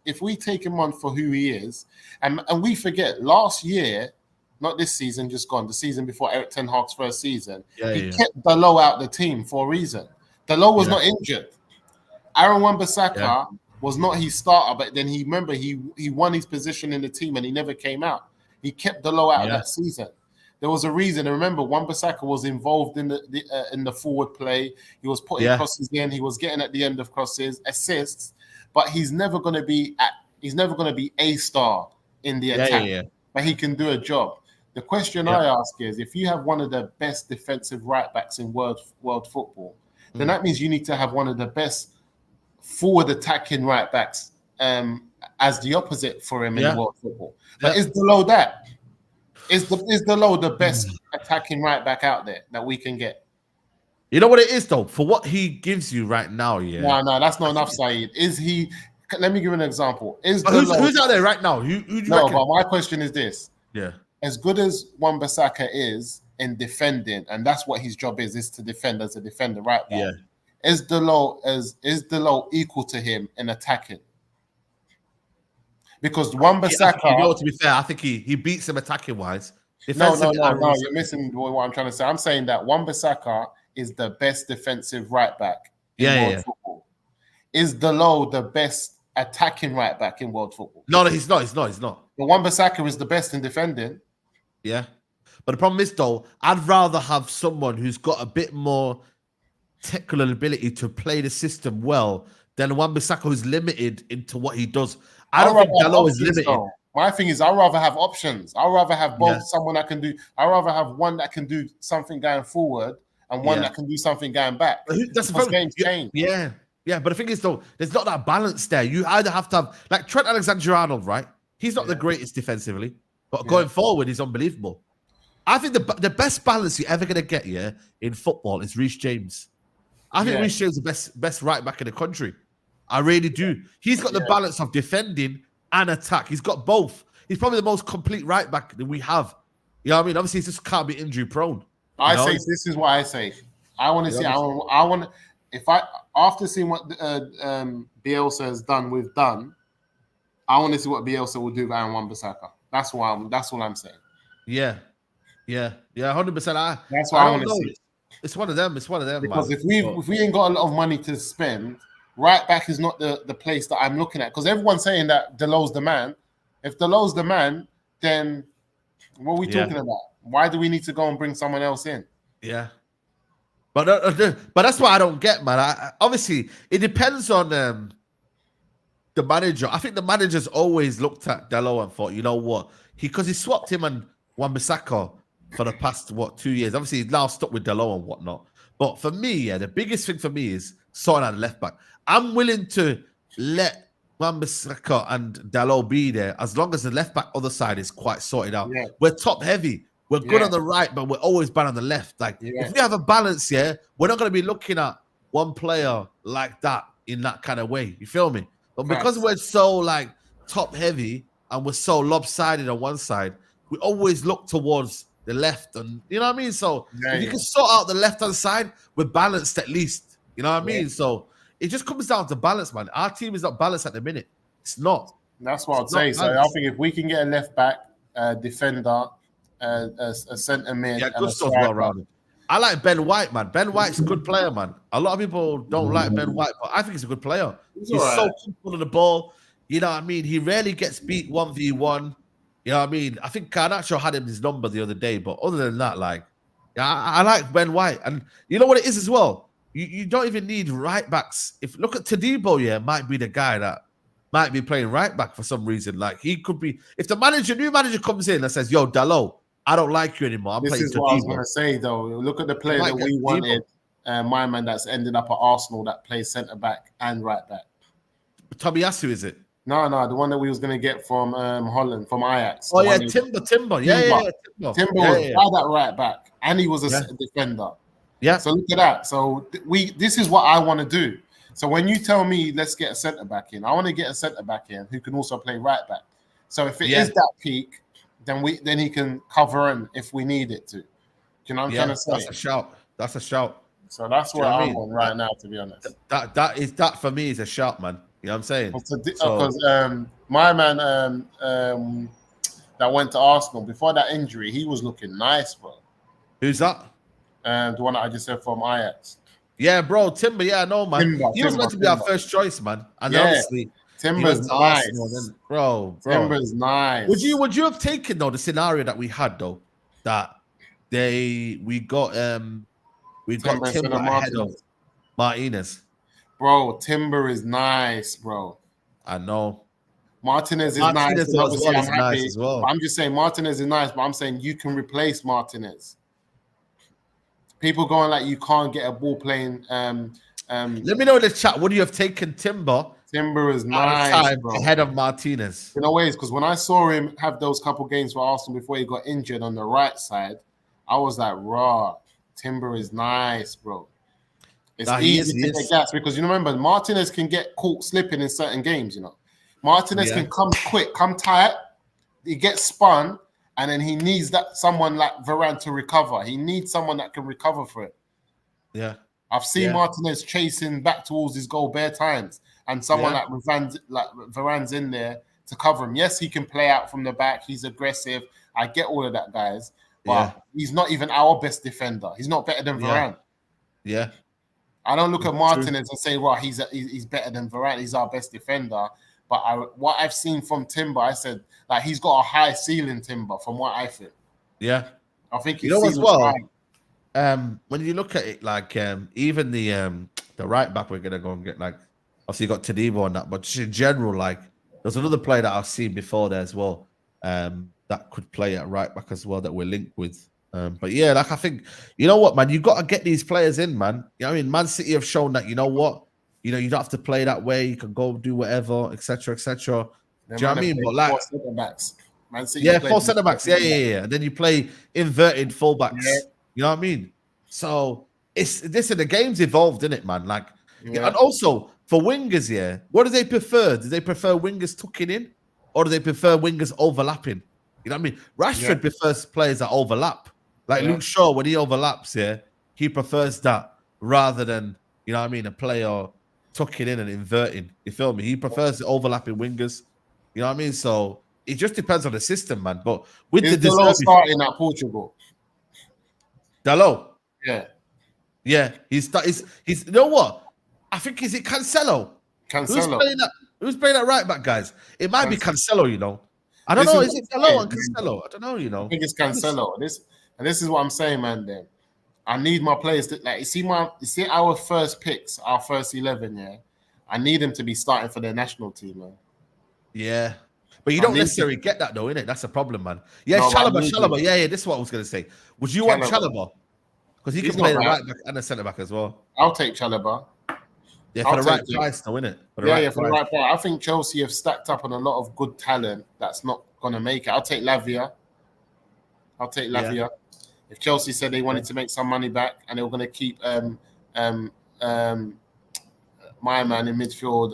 [SPEAKER 2] If we take him on for who he is, and we forget last year, not this season, just gone, the season before Eric Ten Hag's first season, he kept Dalot out the team for a reason. Dalot was not injured. Aaron Wan-Bissaka was not his starter, but then he won his position in the team and he never came out. He kept Dalot out of that season. There was a reason. And remember, Wan-Bissaka was involved in the forward play. He was putting crosses in. He was getting at the end of crosses, assists. But he's never going to be a star in the attack. But he can do a job. The question I ask is, if you have one of the best defensive right backs in world football, then that means you need to have one of the best forward attacking right backs as the opposite for him in world football. But is Dalot that? Is Dalot the best attacking right back out there that we can get?
[SPEAKER 1] You know what it is though? For what he gives you right now,
[SPEAKER 2] No, that's not enough, Saeed. Is he? Let me give you an example.
[SPEAKER 1] Who's out there right now? Who do you reckon?
[SPEAKER 2] But my question is this: as good as Wan-Bissaka is in defending, and that's what his job is to defend as a defender, right back. Is Dalot equal to him in attacking? Because Wan-Bissaka,
[SPEAKER 1] to be fair, I think he beats him attacking wise.
[SPEAKER 2] No, you're missing what I'm trying to say. I'm saying that Wan-Bissaka is the best defensive right back in world football. Is Dalot the best attacking right back in world football?
[SPEAKER 1] No, he's not.
[SPEAKER 2] The Wan-Bissaka is the best in defending.
[SPEAKER 1] Yeah. But the problem is, though, I'd rather have someone who's got a bit more technical ability to play the system well than Wan-Bissaka who's limited into what he does. I don't think Dalot is limited.
[SPEAKER 2] Though. My thing is, I'd rather have options. I'd rather have both someone that can do. I'd rather have one that can do something going forward and one that can do something going back.
[SPEAKER 1] That's the
[SPEAKER 2] game's changed.
[SPEAKER 1] Yeah. But the thing is, though, there's not that balance there. You either have to have, like Trent Alexander-Arnold, right? He's not the greatest defensively, but going forward, he's unbelievable. I think the best balance you're ever going to get in football is Reece James. I think Reece James is the best right back in the country. I really do. He's got the balance of defending and attack. He's got both. He's probably the most complete right back that we have. You know what I mean? Obviously, he just can't be injury prone.
[SPEAKER 2] This is what I say. I want to see. I want. After seeing what Bielsa has done with Dunn, I want to see what Bielsa will do with Aaron Wan-Bissaka. That's what I'm saying.
[SPEAKER 1] Yeah, 100%.
[SPEAKER 2] That's what I want to see.
[SPEAKER 1] It's one of them.
[SPEAKER 2] Because if we ain't got a lot of money to spend, right back is not the place that I'm looking at. Because everyone's saying that Dalot's the man. If Dalot's the man, then what are we talking about? Why do we need to go and bring someone else in?
[SPEAKER 1] Yeah. But that's what I don't get, man. Obviously, it depends on the manager. I think the manager's always looked at Dalot and thought, you know what? Because he swapped him and Wan-Bissaka for the past, 2 years. Obviously, he's now stuck with Dalot and whatnot. But for me, the biggest thing for me is sorting out the left back. I'm willing to let Wan-Bissaka and Dalot be there as long as the left back other side is quite sorted out. Yeah. We're top heavy. We're good on the right, but we're always bad on the left. Like, if we have a balance we're not going to be looking at one player like that in that kind of way. You feel me? But because we're so, like, top heavy and we're so lopsided on one side, we always look towards the left. And you know what I mean? So if you can sort out the left-hand side, we're balanced at least. You know what I mean? So it just comes down to balance, man. Our team is not balanced at the minute. It's not.
[SPEAKER 2] That's what I'd say. So I think if we can get a left back, defender, a centre mid,
[SPEAKER 1] good stuff well around him. I like Ben White, man. Ben White's a good player, man. A lot of people don't like Ben White, but I think he's a good player. He's so comfortable on the ball. You know what I mean? He rarely gets beat 1v1. You know what I mean? I think Garnacho had his number the other day, but other than that, like, I like Ben White. And you know what it is as well? You don't even need right backs. If look at Todibo, might be the guy that might be playing right back for some reason. Like, he could be, if the new manager comes in and says, yo, Dalot, I don't like you anymore.
[SPEAKER 2] This is what I was going to say, though. Look at the player that we wanted, my man that's ended up at Arsenal that plays centre back and right back.
[SPEAKER 1] Tomiyasu, is it?
[SPEAKER 2] No, the one that we was gonna get from Holland, from Ajax.
[SPEAKER 1] Oh
[SPEAKER 2] The
[SPEAKER 1] yeah,
[SPEAKER 2] one
[SPEAKER 1] Timber. Yeah.
[SPEAKER 2] Timber
[SPEAKER 1] Yeah,
[SPEAKER 2] was
[SPEAKER 1] yeah.
[SPEAKER 2] bad at right back, and he was a defender.
[SPEAKER 1] Yeah.
[SPEAKER 2] So look at that. So this is what I want to do. So when you tell me let's get a centre back in, I want to get a centre back in who can also play right back. So if it is that peak, then he can cover in if we need it to. You know what I'm trying to say?
[SPEAKER 1] That's a shout.
[SPEAKER 2] So that's what I'm on right now, to be honest.
[SPEAKER 1] That for me is a shout, man. You know what I'm saying?
[SPEAKER 2] Because my man that went to Arsenal before that injury, he was looking nice, bro.
[SPEAKER 1] Who's that?
[SPEAKER 2] The one that I just said from Ajax.
[SPEAKER 1] Yeah, bro, Timber. Yeah, I know, man. He was meant to be our first choice, man. And honestly,
[SPEAKER 2] Timber's nice,
[SPEAKER 1] bro.
[SPEAKER 2] Timber's nice.
[SPEAKER 1] Would you have taken though the scenario that we had though, that we got Timber ahead of Martinez?
[SPEAKER 2] Bro, Timber is nice, bro.
[SPEAKER 1] I know.
[SPEAKER 2] Martinez is nice.
[SPEAKER 1] As well is nice as well.
[SPEAKER 2] I'm just saying Martinez is nice, but I'm saying you can replace Martinez. People going like you can't get a ball playing.
[SPEAKER 1] Let me know in the chat. Would you have taken Timber?
[SPEAKER 2] Timber is nice, bro.
[SPEAKER 1] Ahead of Martinez.
[SPEAKER 2] In a way, because when I saw him have those couple games for Arsenal before he got injured on the right side, I was like, raw. Timber is nice, bro. It's easy to get gas because you remember Martinez can get caught slipping in certain games. You know, Martinez can come quick, come tight. He gets spun. And then he needs someone like Varane to recover. He needs someone that can recover for it.
[SPEAKER 1] Yeah.
[SPEAKER 2] I've seen Martinez chasing back towards his goal bare times. And someone like Varane's in there to cover him. Yes, he can play out from the back. He's aggressive. I get all of that, guys. But he's not even our best defender. He's not better than Varane.
[SPEAKER 1] Yeah.
[SPEAKER 2] I don't look at Martinez and say, well, he's better than Varane. He's our best defender. But what I've seen from Timber, I said, like, he's got a high ceiling, Timber, from what I think.
[SPEAKER 1] Yeah.
[SPEAKER 2] I think
[SPEAKER 1] you know as well. When you look at it, like even the right back, we're gonna go and get like obviously you got Tadibo on that, but just in general, like there's another player that I've seen before there as well. That could play at right back as well that we're linked with. But yeah, like I think you know what, man, you got to get these players in, man. You know what I mean? Man City have shown that you know what. You know, you don't have to play that way. You can go do whatever, etc., etc. Do you know what I mean? But like,
[SPEAKER 2] 4 centre-backs.
[SPEAKER 1] Yeah, 4 centre-backs. Yeah. And then you play inverted fullbacks. Yeah. You know what I mean? So the game's evolved, isn't it, man? Like, and also for wingers, what do they prefer? Do they prefer wingers tucking in, or do they prefer wingers overlapping? You know what I mean? Rashford prefers players that overlap. Like Luke Shaw, when he overlaps, he prefers that rather than you know what I mean, a player tucking in and inverting. You feel me? He prefers the overlapping wingers. You know what I mean? So it just depends on the system, man. But with the
[SPEAKER 2] Dalot starting at Portugal.
[SPEAKER 1] Dalot?
[SPEAKER 2] Yeah.
[SPEAKER 1] He's you know what? I think is it Cancelo? Who's playing that right back, guys? It might be Cancelo, you know. I don't know. Is it Dalot and Cancelo? I don't know, you know.
[SPEAKER 2] I think it's Cancelo. This is what I'm saying, man. Then I need my players to like. You see our first picks, our first 11. I need them to be starting for their national team, man.
[SPEAKER 1] Yeah, but you don't necessarily get that though, innit? That's a problem, man. Yeah, no, Chalobah. Yeah. This is what I was gonna say. Would you want Chalobah? Because he can play the right back and the centre back as well.
[SPEAKER 2] I'll take Chalobah.
[SPEAKER 1] Yeah, for the right price, though, innit?
[SPEAKER 2] For the right price. I think Chelsea have stacked up on a lot of good talent that's not gonna make it. I'll take Lavia. If Chelsea said they wanted to make some money back and they were going to keep my man in midfield,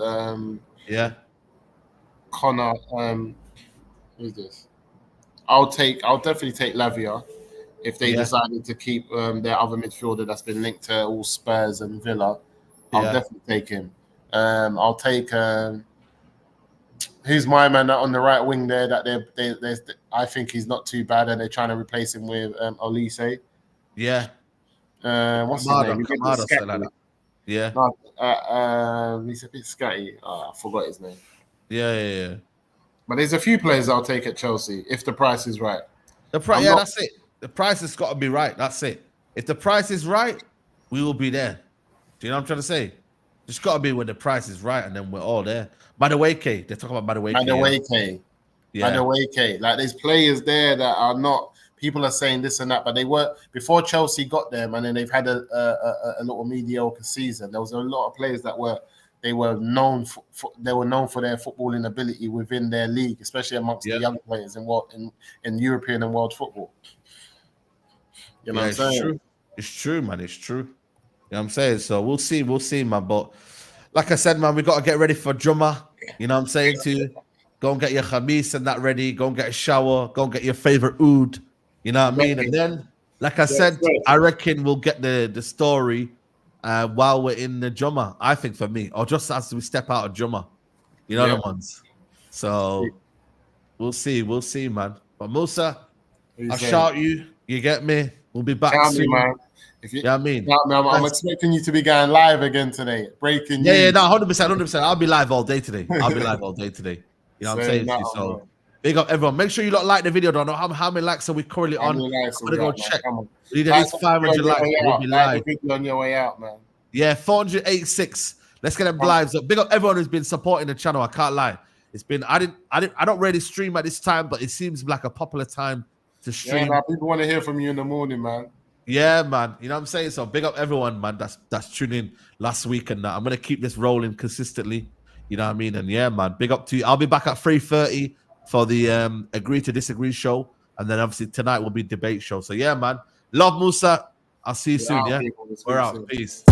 [SPEAKER 2] Connor, who's this? I'll definitely take Lavia if they decided to keep their other midfielder that's been linked to all Spurs and Villa. I'll definitely take him. I'll take who's my man on the right wing there that I think he's not too bad and they're trying to replace him with Olise.
[SPEAKER 1] Yeah.
[SPEAKER 2] What's his name?
[SPEAKER 1] Yeah.
[SPEAKER 2] He's a bit scatty. I forgot his name.
[SPEAKER 1] Yeah.
[SPEAKER 2] But there's a few players I'll take at Chelsea if the price is right.
[SPEAKER 1] That's it. The price has got to be right. That's it. If the price is right, we will be there. Do you know what I'm trying to say? Just got to be when the price is right, and then we're all there. Madueke, they're talking about Madueke.
[SPEAKER 2] Madueke. Like there's players there that are not. People are saying this and that, but they were before Chelsea got them, and then they've had a little mediocre season. There was a lot of players that were they were known for their footballing ability within their league, especially amongst the young players in European and world football. You know what I'm saying?
[SPEAKER 1] True. It's true, man. It's true. You know what I'm saying? So we'll see, man. But like I said, man, we got to get ready for Jumma. You know what I'm saying to you? Go and get your khamis and that ready. Go and get a shower. Go and get your favorite oud. You know what I mean? And then, like I said, I reckon we'll get the story while we're in the Jumma, I think, for me. Or just as we step out of Jumma. You know the ones. So we'll see, man. But Musa, I'll shout you. You get me? We'll be back soon.
[SPEAKER 2] Me, man.
[SPEAKER 1] I mean?
[SPEAKER 2] I'm expecting you to be going live again today. Breaking news.
[SPEAKER 1] Yeah, no, 100%. I'll be live all day today. You know what I'm saying? So big up everyone. Make sure you like the video. I don't know how many likes are we currently on. I'm gonna go check. We need at least 500 likes. We'll be live.
[SPEAKER 2] On your way out, man.
[SPEAKER 1] Yeah, 486. Let's get them lives up. Big up everyone who's been supporting the channel. I can't lie. It's been I don't really stream at this time, but it seems like a popular time to stream.
[SPEAKER 2] Yeah, people want to hear from you in the morning, man.
[SPEAKER 1] Yeah, man. You know what I'm saying? So big up everyone, man. That's tuning in last week and that. I'm gonna keep this rolling consistently. You know what I mean? And yeah, man. Big up to you. I'll be back at 3:30 for the Agree to Disagree show, and then obviously tonight will be debate show. So yeah, man. Love Musa. I'll see you soon. Yeah, we're out. Peace.